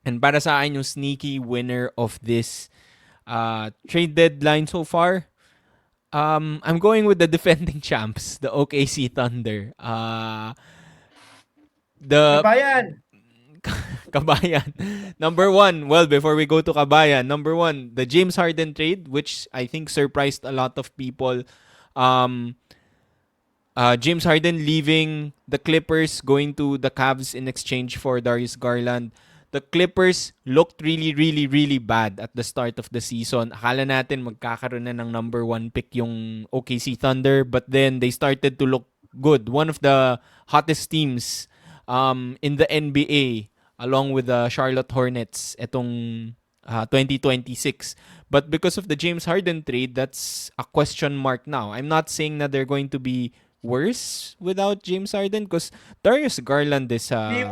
And para sa akin yung sneaky winner of this trade deadline so far, I'm going with the defending champs, the OKC Thunder. Kabayan. Number 1, well, before we go to Kabayan, number 1, the James Harden trade, which I think surprised a lot of people. James Harden leaving the Clippers, going to the Cavs in exchange for Darius Garland. The Clippers looked really, really, really bad at the start of the season. Akala natin magkakaroon na ng number 1 pick yung OKC Thunder, but then they started to look good. One of the hottest teams in the NBA, along with the Charlotte Hornets etong 2026. But because of the James Harden trade, that's a question mark now. I'm not saying that they're going to be worse without James Harden because Darius Garland is a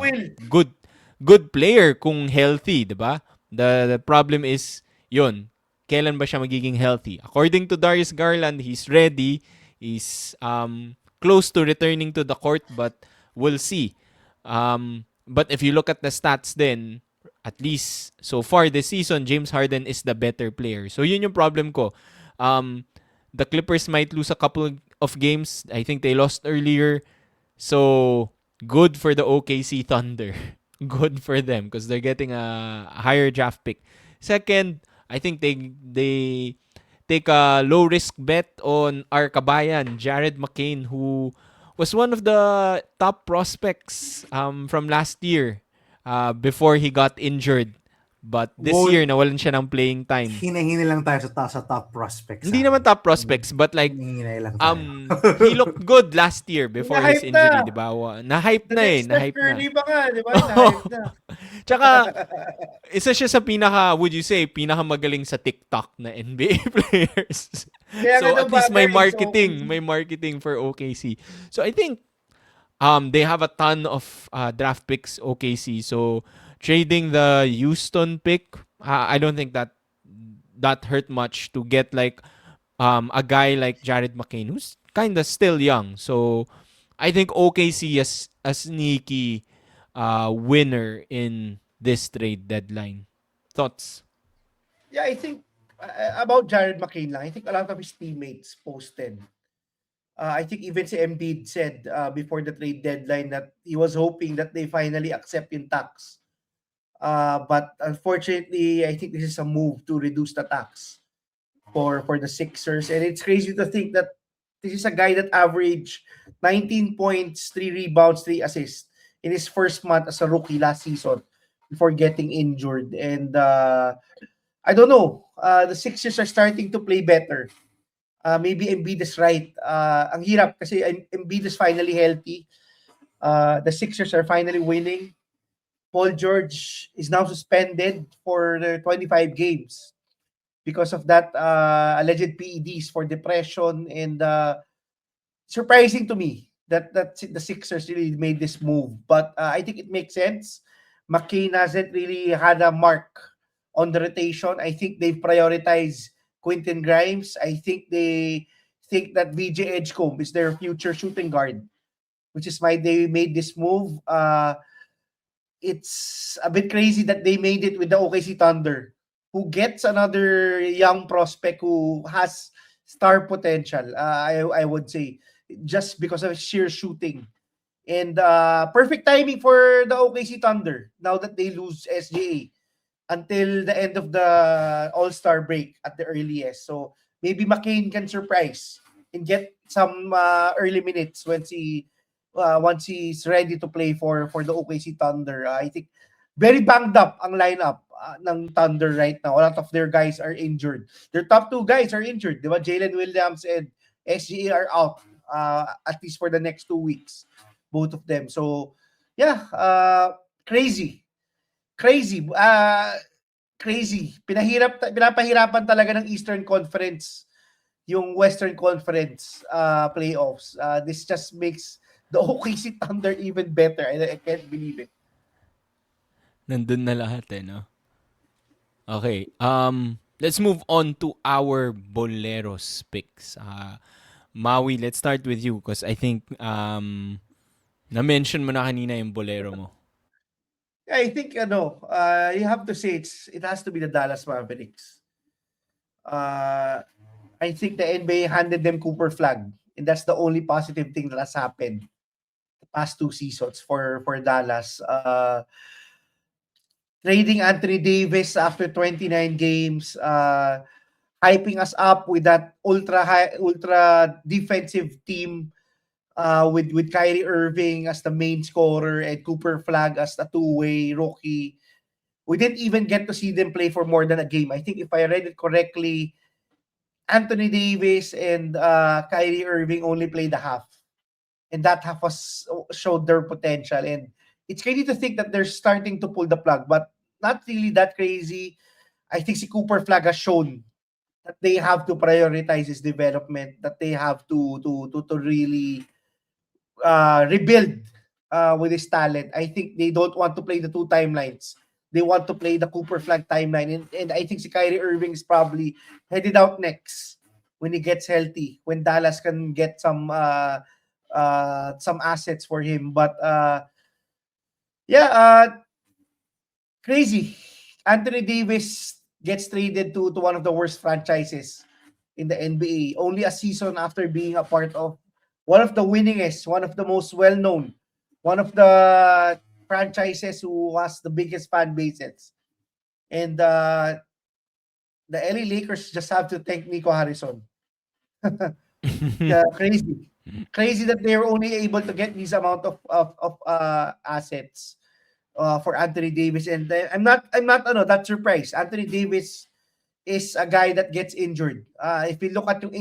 good player kung healthy, diba? The problem is, yun, kailan ba siya magiging healthy? According to Darius Garland, he's ready. He's close to returning to the court, but we'll see. But if you look at the stats then, at least so far this season, James Harden is the better player. So yun yung problem ko. the Clippers might lose a couple of games. I think they lost earlier. So, good for the OKC Thunder. Good for them because they're getting a higher draft pick. Second, I think they take a low risk bet on our kabayan, Jared McCain, who was one of the top prospects from last year before he got injured. But this Wall, year, nawalan siya ng playing time. hinahinay lang tayo sa top prospects. Hindi naman top prospects, but like, Hinahinay lang tayo. he looked good last year before his Na-hype injury, na. di ba? Na-hype The na next Steph na-hype na. Curry pa nga, di ba? Na-hype na. Tsaka, isa siya sa would you say, pinaka magaling sa TikTok na NBA players. Kaya So, nga daw at least may bagay, so, marketing for OKC. So, I think, they have a ton of draft picks, OKC. So, trading the Houston pick, I don't think that hurt much to get like a guy like Jared McCain who's kind of still young. So I think OKC is a sneaky winner in this trade deadline. Thoughts? yeah, I think about Jared McCain lang, I think a lot of his teammates posted. I think even si Embiid said before the trade deadline that he was hoping that they finally accept yung tax. But unfortunately, I think this is a move to reduce the tax for the Sixers. And it's crazy to think that this is a guy that averaged 19 points, 3 rebounds, 3 assists in his first month as a rookie last season before getting injured. And I don't know. The Sixers are starting to play better. Maybe Embiid is right. Ang hirap kasi Embiid is finally healthy. The Sixers are finally winning. Paul George is now suspended for the 25 games because of that alleged PEDs for depression, and surprising to me that the Sixers really made this move. But I think it makes sense. McCain hasn't really had a mark on the rotation. I think they've prioritized Quentin Grimes. I think they think that VJ Edgecombe is their future shooting guard, which is why they made this move. It's a bit crazy that they made it with the OKC Thunder, who gets another young prospect who has star potential. I would say just because of sheer shooting, and perfect timing for the OKC Thunder now that they lose SGA until the end of the All-Star break at the earliest. So maybe McCain can surprise and get some early minutes once he's ready to play for the OKC Thunder. I think very banged up ang lineup ng Thunder right now. A lot of their guys are injured. Their top 2 guys are injured. Diba? Jalen Williams and SGA are out at least for the next 2 weeks. Both of them. So, yeah, crazy. Crazy. Pinapahirapan talaga ng Eastern Conference yung Western Conference playoffs. This just makes the OKC Thunder even better. I can't believe it. Nandun na lahat no? Okay. Let's move on to our Boleros picks. Maui, let's start with you because I think na-mention mo na kanina yung Bolero mo. I think you have to say it has to be the Dallas Mavericks. I think the NBA handed them Cooper Flag, and that's the only positive thing that has happened the past 2 seasons for Dallas. Trading Anthony Davis after 29 games, hyping us up with that ultra defensive team with Kyrie Irving as the main scorer and Cooper Flag as the two-way rookie. We didn't even get to see them play for more than a game. I think if I read it correctly, Anthony Davis and Kyrie Irving only played a half. And that half showed their potential. And it's crazy to think that they're starting to pull the plug, but not really that crazy. I think si Cooper Flag has shown that they have to prioritize his development, that they have to really rebuild with his talent. I think they don't want to play the 2 timelines. They want to play the Cooper Flag timeline. And I think si Kyrie Irving is probably headed out next when he gets healthy, when Dallas can get some assets for him. But crazy. Anthony Davis gets traded to one of the worst franchises in the NBA. Only a season after being a part of one of the winningest, one of the most well-known, one of the franchises who has the biggest fan bases. And the LA Lakers just have to thank Nico Harrison. Crazy. Crazy that they were only able to get this amount of assets for Anthony Davis. And I'm not that surprised. Anthony Davis is a guy that gets injured. If you look at yung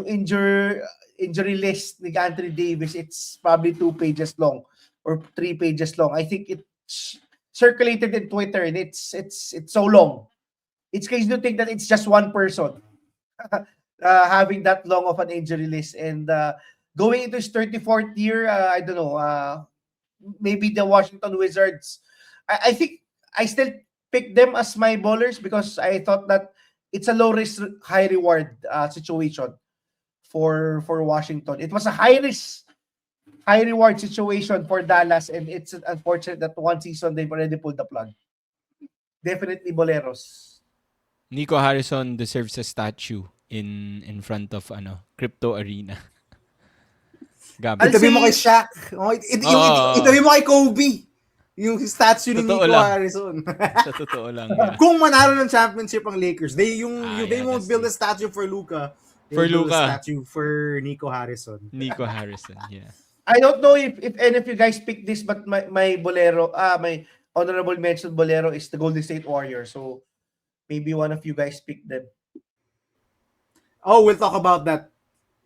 injury list ni Anthony Davis, it's probably 2 pages long or 3 pages long. I think it's circulated in Twitter, and it's so long. It's crazy to think that it's just one person having that long of an injury list, and going into his 34th year. I don't know. Maybe the Washington Wizards. I think I still pick them as my ballers because I thought that it's a low risk, high reward situation for Washington. It was a high risk, high reward situation for Dallas, and it's unfortunate that one season they've already pulled the plug. Definitely Boleros. Nico Harrison deserves a statue in front of Crypto Arena. Gabi. I'll Itabi mo say- kay Shaq. Itabi mo kay Kobe. Yung statue ni Totoo Nico lang. Harrison. Sa totoo lang. Yeah. Kung manalo ng championship ang Lakers, they yeah, won't that's build true. a statue for Luka. For They'll build Luka. a statue for Nico Harrison. Nico Harrison, yeah. I don't know if any of you guys pick this, but my Bolero, my honorable mention Bolero is the Golden State Warriors. So maybe one of you guys pick them. Oh, we'll talk about that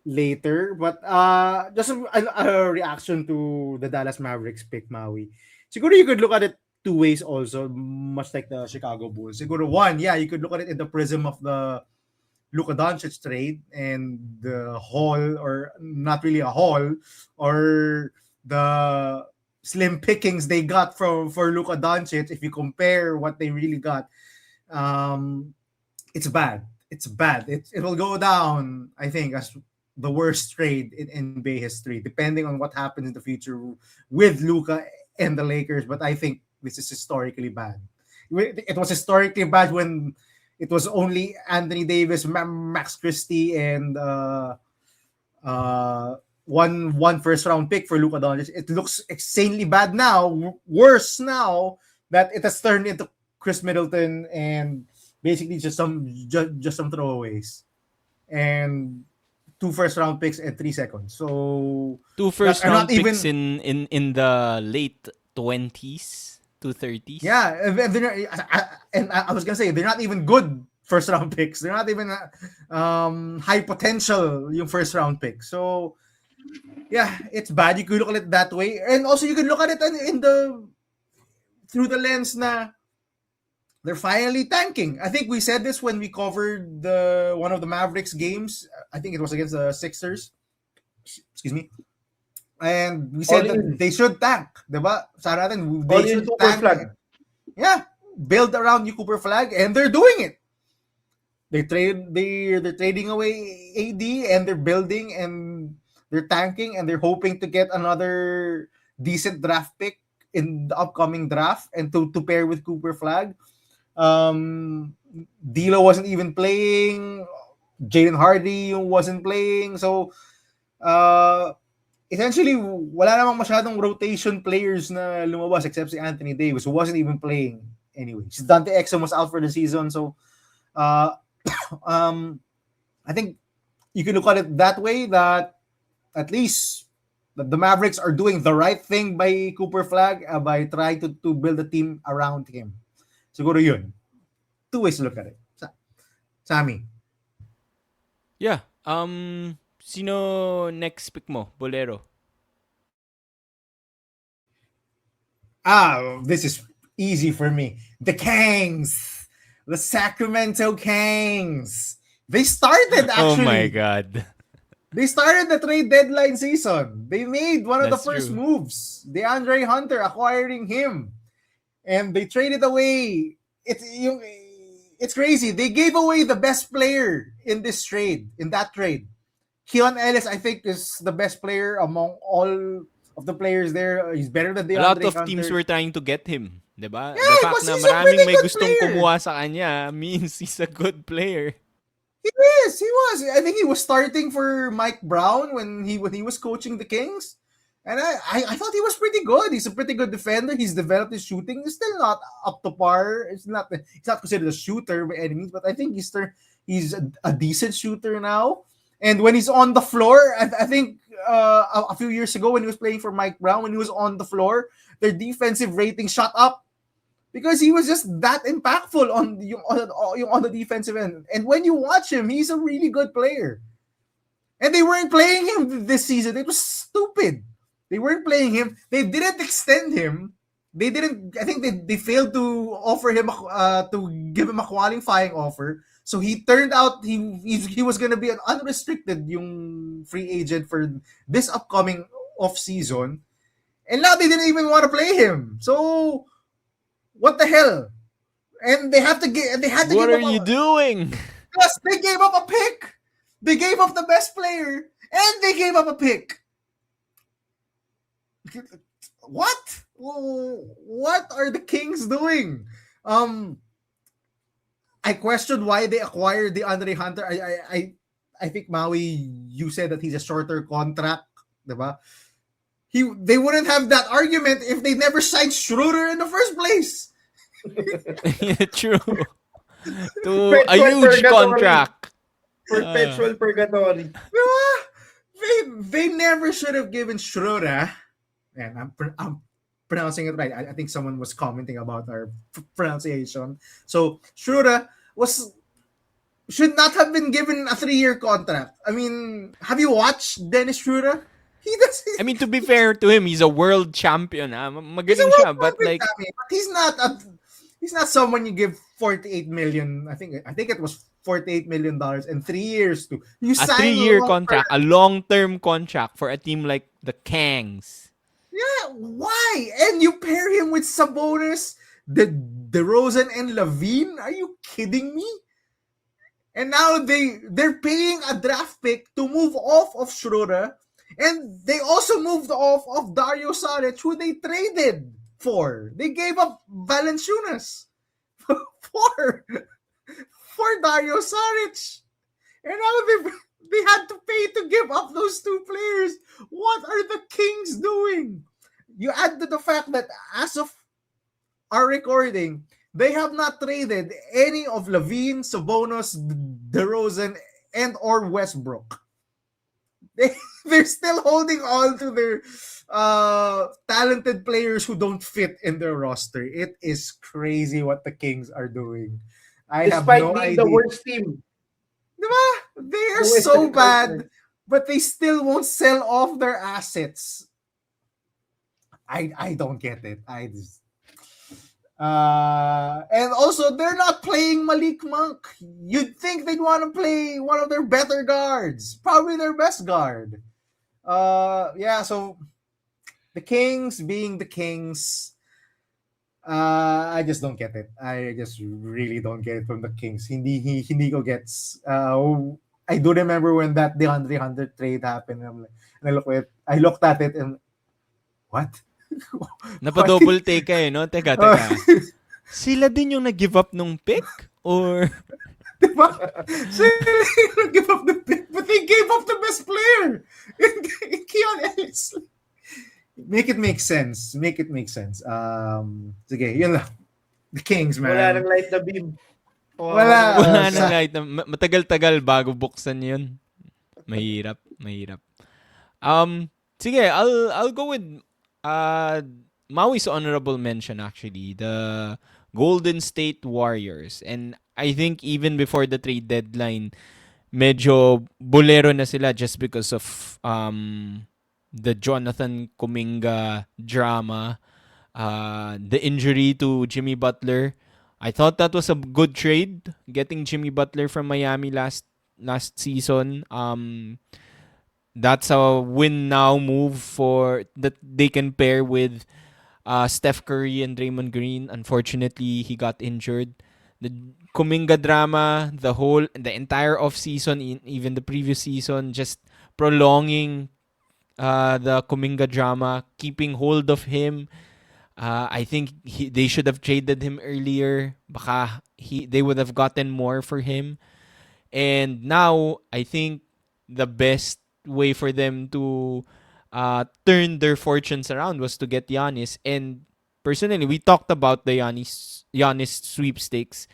later. But just a reaction to the Dallas Mavericks pick, Maui. Siguro you could look at it two ways also, much like the Chicago Bulls. Siguro one, yeah, you could look at it in the prism of the Luka Doncic trade and the haul, or not really a haul, or the slim pickings they got for Luka Doncic. If you compare what they really got, it's bad. It's bad. It will go down, I think, as the worst trade in NBA history, depending on what happens in the future with Luka and the Lakers. But I think this is historically bad. It was historically bad when it was only Anthony Davis, Max Christie, and one first round pick for Luka Doncic. It looks insanely bad now, worse now that it has turned into Chris Middleton and basically just some throwaways and 2 first round picks and 3 seconds. So 2 first are round not even- picks in the late 20s to 30s. yeah, and I was gonna say they're not even good first round picks. They're not even high potential yung first round pick. So yeah, it's bad. You could look at it that way, and also you could look at it through the lens na they're finally tanking. I think we said this when we covered one of the Mavericks games. I think it was against the Sixers. Excuse me. And we said that they should tank, diba? Sa natin, they should Cooper tank. Flag. Yeah, build around you Cooper Flag, and they're doing it. They're trading away AD, and they're building, and they're tanking, and they're hoping to get another decent draft pick in the upcoming draft, and to pair with Cooper Flag. D'Lo wasn't even playing. Jaden Hardy wasn't playing. So, essentially, wala namang masyadong rotation players na lumabas except si Anthony Davis, who wasn't even playing anyway. Dante Exum was out for the season. So, I think you can look at it that way, that at least the Mavericks are doing the right thing by Cooper Flag, by trying to build a team around him. Siguro yun. 2 ways to look at it. Sammy. Yeah. Sino next pick mo? Bolero. This is easy for me. The Kangs. The Sacramento Kangs. They started actually. Oh my God. They started the trade deadline season. They made one of the That's first true. moves. DeAndre Hunter, acquiring him. And they traded away. It's crazy. They gave away the best player in that trade. Keon Ellis, I think, is the best player among all of the players there. He's better than DeAndre A lot of Hunter. teams were trying to get him. Diba? Yeah, The fact because na he's a maraming pretty may good gustong player. kumuha sa kanya means he's a good player. He is. He was. I think he was starting for Mike Brown when he was coaching the Kings. And I thought he was pretty good. He's a pretty good defender. He's developed his shooting. He's still not up to par. He's not considered a shooter by any means, but I think he's a decent shooter now. And when he's on the floor, I think a few years ago when he was playing for Mike Brown, when he was on the floor, their defensive rating shot up because he was just that impactful on the defensive end. And when you watch him, he's a really good player. And they weren't playing him this season. It was stupid. They weren't playing him. They didn't extend him. They didn't. I think they failed to offer him to give him a qualifying offer. So he turned out he was gonna be an unrestricted yung free agent for this upcoming off season, and now they didn't even want to play him. So what the hell? And they had to What give are up you doing? Plus, they gave up a pick. They gave up the best player, and they gave up a pick. What? What are the Kings doing? I questioned why they acquired the Andre Hunter. I think Maui, you said that he's a shorter contract, diba? They wouldn't have that argument if they never signed Schroeder in the first place. Yeah, true. To a huge contract. Perpetual purgatory. Diba? They never should have given Schroeder. And I'm pronouncing it right. I think someone was commenting about our pronunciation. So Schroeder should not have been given a 3-year contract. I mean, have you watched Dennis Schroeder? He doesn't. I mean, to be fair to him, he's a world champion. He's a Magaling world siya, but champion, like, Sammy, but he's not someone you give 48 million. I think it was $48 million and 3 years to. You a sign 3-year long contract, a long-term contract for a team like the Kangs. Yeah, why? And you pair him with Sabonis, the DeRozan and Levine? Are you kidding me? And now they're paying a draft pick to move off of Schroeder, and they also moved off of Dario Saric, who they traded for. They gave up Valanciunas for Dario Saric, and now they had to pay to give up those two players. What are the Kings doing? You add to the fact that as of our recording, they have not traded any of Levine, Sabonis, DeRozan, and or Westbrook. They're still holding on to their talented players who don't fit in their roster. It is crazy what the Kings are doing. I have Despite no being idea. the worst team. Diba? They are The so Western bad, Conference. but they still won't sell off their assets. I don't get it. And also they're not playing Malik Monk. You'd think they'd want to play one of their better guards, probably their best guard. Yeah. So the Kings being the Kings. I just don't get it. I just really don't get it from the Kings. Hindi ko gets. I do remember when that DeAndre Hunter trade happened. And I looked at it and what? Napa-double take ka no? Teka. Sila din yung nag-give up nung pick? Or... Diba? Sila give up the pick, but they gave up the best player. Keon Ellis. Make it make sense. Sige, yun lang. The Kings, man. Wala nang light the beam. Wala. Wala na light. Matagal-tagal bago buksan yun. Mahirap. Sige, I'll go with Maui's honorable mention actually, the Golden State Warriors. And I think even before the trade deadline, medyo bolero na sila just because of the Jonathan Kuminga drama, the injury to Jimmy Butler. I thought that was a good trade, getting Jimmy Butler from Miami last season. That's a win now move for that they can pair with Steph Curry and Draymond Green. Unfortunately, he got injured. The Kuminga drama, the entire off season, even the previous season, just prolonging the Kuminga drama, keeping hold of him. I think they should have traded him earlier. Baka they would have gotten more for him. And now, I think the best way for them to turn their fortunes around was to get Giannis. And personally, we talked about the Giannis sweepstakes.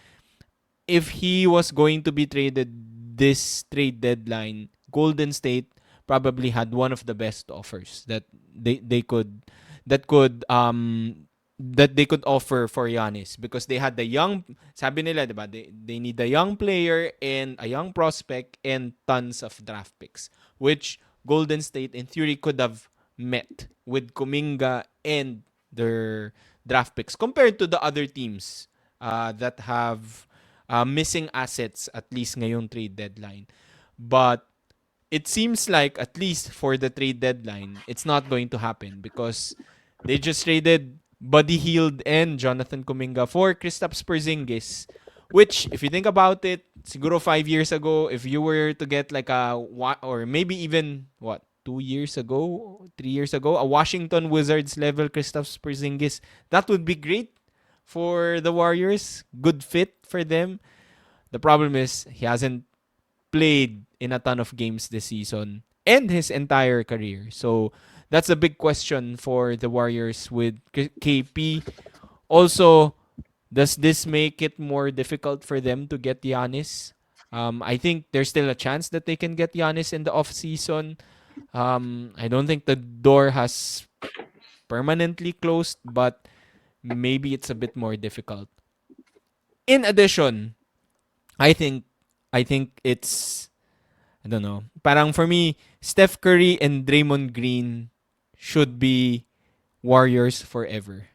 If he was going to be traded this trade deadline, Golden State probably had one of the best offers they could that could that they could offer for Giannis, because they had the young, sabi nila, diba, they need a young player and a young prospect and tons of draft picks, which Golden State in theory could have met with Kuminga and their draft picks compared to the other teams that have missing assets at least ngayong trade deadline. But it seems like, at least for the trade deadline, it's not going to happen because they just traded Buddy Hield and Jonathan Kuminga for Kristaps Porzingis, which, if you think about it, siguro 5 years ago, if you were to get like or maybe even, 2 years ago, 3 years ago, a Washington Wizards level Kristaps Porzingis, that would be great for the Warriors. Good fit for them. The problem is he hasn't played in a ton of games this season and his entire career. So that's a big question for the Warriors with KP. Also, does this make it more difficult for them to get Giannis? I think there's still a chance that they can get Giannis in the offseason. I don't think the door has permanently closed, but maybe it's a bit more difficult. In addition, I think it's, I don't know. Parang for me, Steph Curry and Draymond Green should be Warriors forever.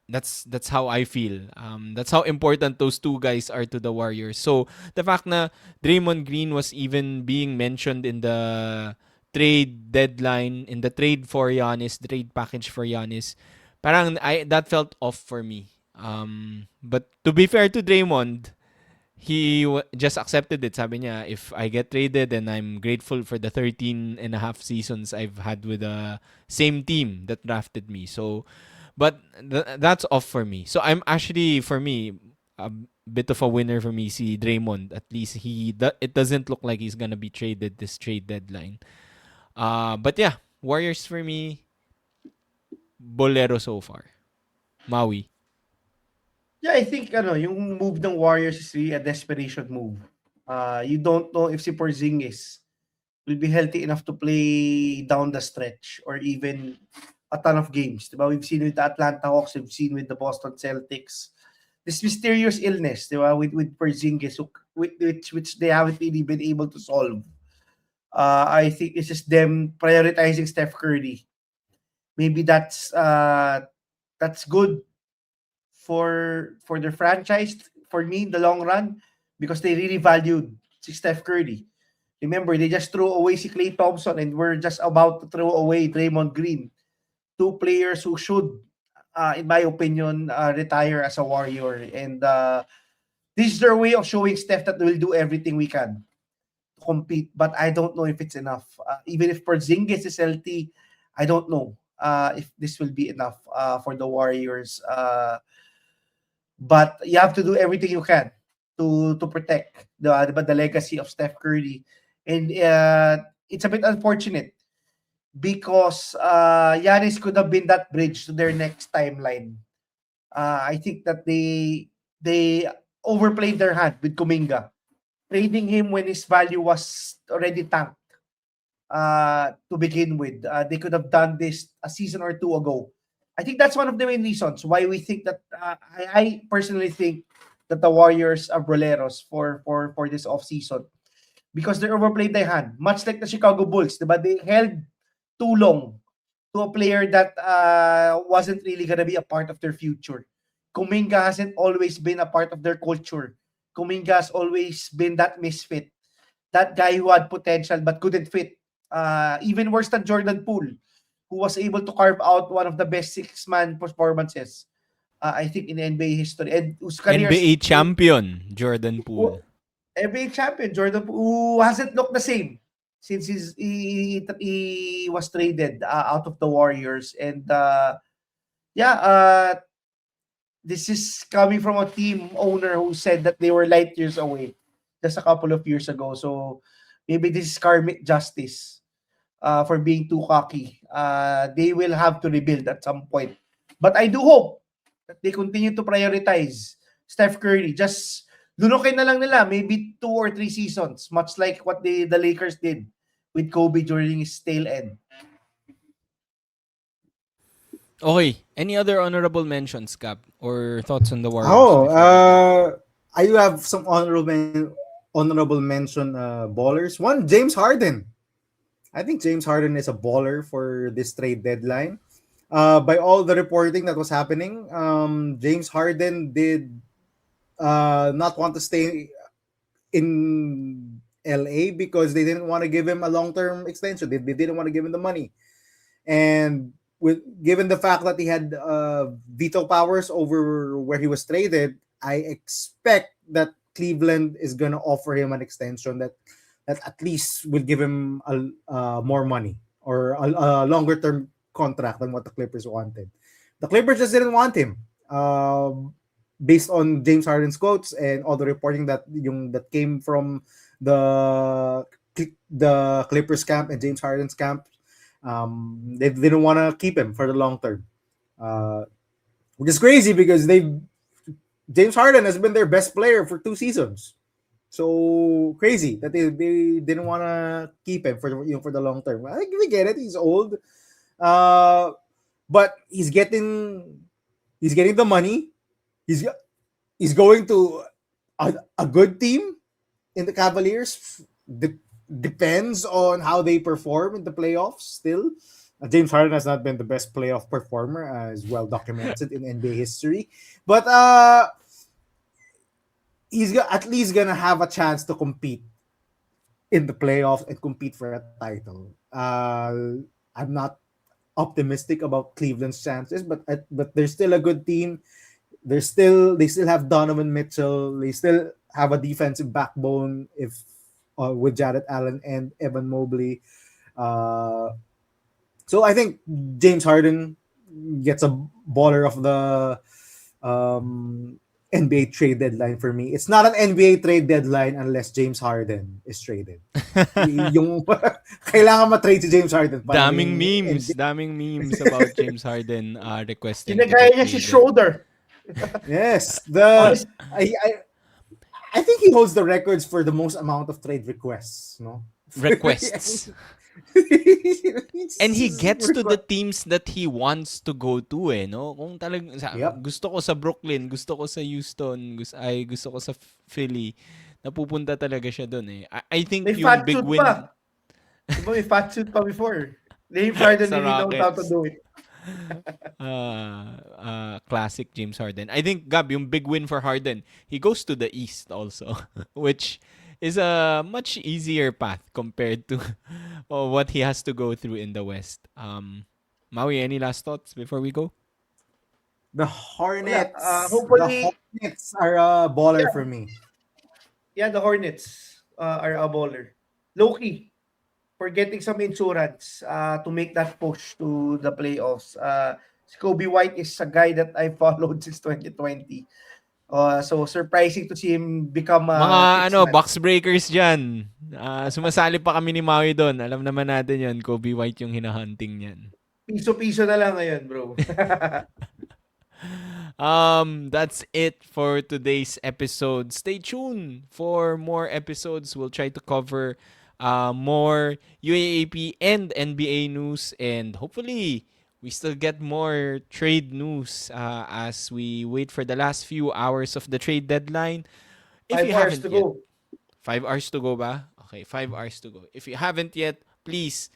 That's how I feel. That's how important those two guys are to the Warriors. So the fact na Draymond Green was even being mentioned in the trade deadline, in the trade for Giannis, trade package for Giannis, parang that felt off for me. But to be fair to Draymond, he just accepted it. Sabi niya, if I get traded, then I'm grateful for the 13 and a half seasons I've had with the same team that drafted me. So, but that's off for me. So I'm actually, for me, a bit of a winner for me, si Draymond. At least it doesn't look like he's gonna be traded this trade deadline. But yeah, Warriors for me, Bolero so far. Maui. Yeah, I think yung move ng Warriors is really a desperation move. You don't know if si Porzingis will be healthy enough to play down the stretch or even a ton of games. Diba? We've seen with the Atlanta Hawks, we've seen with the Boston Celtics. This mysterious illness, diba? With Porzingis, which they haven't really been able to solve. I think it's just them prioritizing Steph Curry. Maybe that's good for their franchise, for me in the long run, because they really valued si Steph Curry. Remember, they just threw away si Klay Thompson and we're just about to throw away Draymond Green. Two players who should, in my opinion, retire as a Warrior. And this is their way of showing Steph that we'll do everything we can to compete. But I don't know if it's enough. Even if Porzingis is healthy, I don't know if this will be enough for the Warriors. But you have to do everything you can to protect the legacy of Steph Curry. And it's a bit unfortunate because Giannis could have been that bridge to their next timeline. I think that they overplayed their hand with Kuminga, trading him when his value was already tanked to begin with. They could have done this a season or two ago. I think that's one of the main reasons why we think that I personally think that the Warriors are Boleros for this offseason because they overplayed their hand, much like the Chicago Bulls, diba? They held too long to a player that wasn't really gonna be a part of their future. Kuminga hasn't always been a part of their culture. Kuminga has always been that misfit, that guy who had potential but couldn't fit. Even worse than Jordan Poole, who was able to carve out one of the best six-man performances, I think, in NBA history, and whose career NBA champion, Jordan Poole. NBA champion Jordan Poole, who hasn't looked the same since he was traded out of the Warriors. And this is coming from a team owner who said that they were light years away just a couple of years ago. So maybe this is karmic justice for being too cocky. They will have to rebuild at some point. But I do hope that they continue to prioritize Steph Curry. Just lunukin na lang nila maybe 2 or 3 seasons, much like what the Lakers did with Kobe during his tail end. Okay. Any other honorable mentions, Cap? Or thoughts on the Warriors Oh, before we go? I do have some honorable mention ballers. One, James Harden. I think James Harden is a baller for this trade deadline. By all the reporting that was happening, James Harden did not want to stay in LA because they didn't want to give him a long-term extension. They didn't want to give him the money. And with given the fact that he had veto powers over where he was traded, I expect that Cleveland is going to offer him an extension that at least will give him more money or a longer term contract than what the Clippers wanted. The Clippers just didn't want him. Based on James Harden's quotes and all the reporting that came from the Clippers camp and James Harden's camp, they didn't want to keep him for the long term, which is crazy because James Harden has been their best player for 2 seasons. So crazy that they didn't want to keep him for the long term. I think we get it. He's old, but he's getting the money. He's going to a good team in the Cavaliers. Depends on how they perform in the playoffs. Still, James Harden has not been the best playoff performer, as well documented in NBA history. But he's at least gonna have a chance to compete in the playoffs and compete for a title. I'm not optimistic about Cleveland's chances, but they're still a good team. They still have Donovan Mitchell. They still have a defensive backbone with Jarrett Allen and Evan Mobley. So I think James Harden gets a baller of the NBA trade deadline for me. It's not an NBA trade deadline unless James Harden is traded. Yung kailangan ma-trade si James Harden para Daming memes about James Harden requesting to Kinagaya be niya si traded. Schroeder. Yes, I think he holds the records for the most amount of trade requests, no? Requests. And he gets to the teams that he wants to go to no? Kung Yep. gusto ko sa Brooklyn, gusto ko sa Houston, gusto ko sa Philly, napupunta talaga siya doon I think May yung fat big suit win pa. Diba may fat suit pa before? James Harden sa really knows how to Rockets. do it. Classic James Harden. I think, Gab, yung big win for Harden, he goes to the East also, which is a much easier path compared to what he has to go through in the West. Maui, any last thoughts before we go? The Hornets. Hopefully, The Hornets are a baller Yeah. for me. yeah, the Hornets are a baller. Low-key, for getting some insurance to make that push to the playoffs. Kobe White is a guy that I followed since 2020. So surprising to see him become Mga a Knicks box breakers dyan. Sumasali pa kami ni Maui doon. Alam naman natin yan, Kobe White yung hinahunting niyan. Piso-piso na lang ngayon, bro. That's it for today's episode. Stay tuned for more episodes. We'll try to cover more UAAP and NBA news, and hopefully we still get more trade news as we wait for the last few hours of the trade deadline. If 5 you hours haven't to yet, go. 5 hours to go ba? Okay, 5 hours to go. If you haven't yet, please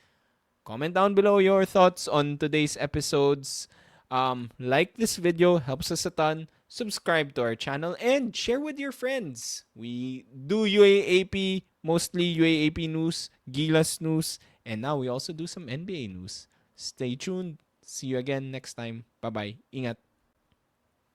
comment down below your thoughts on today's episodes. Like this video, helps us a ton. Subscribe to our channel and share with your friends. We do UAAP, mostly UAAP news, Gilas news, and now we also do some NBA news. Stay tuned. See you again next time. Bye-bye. Ingat.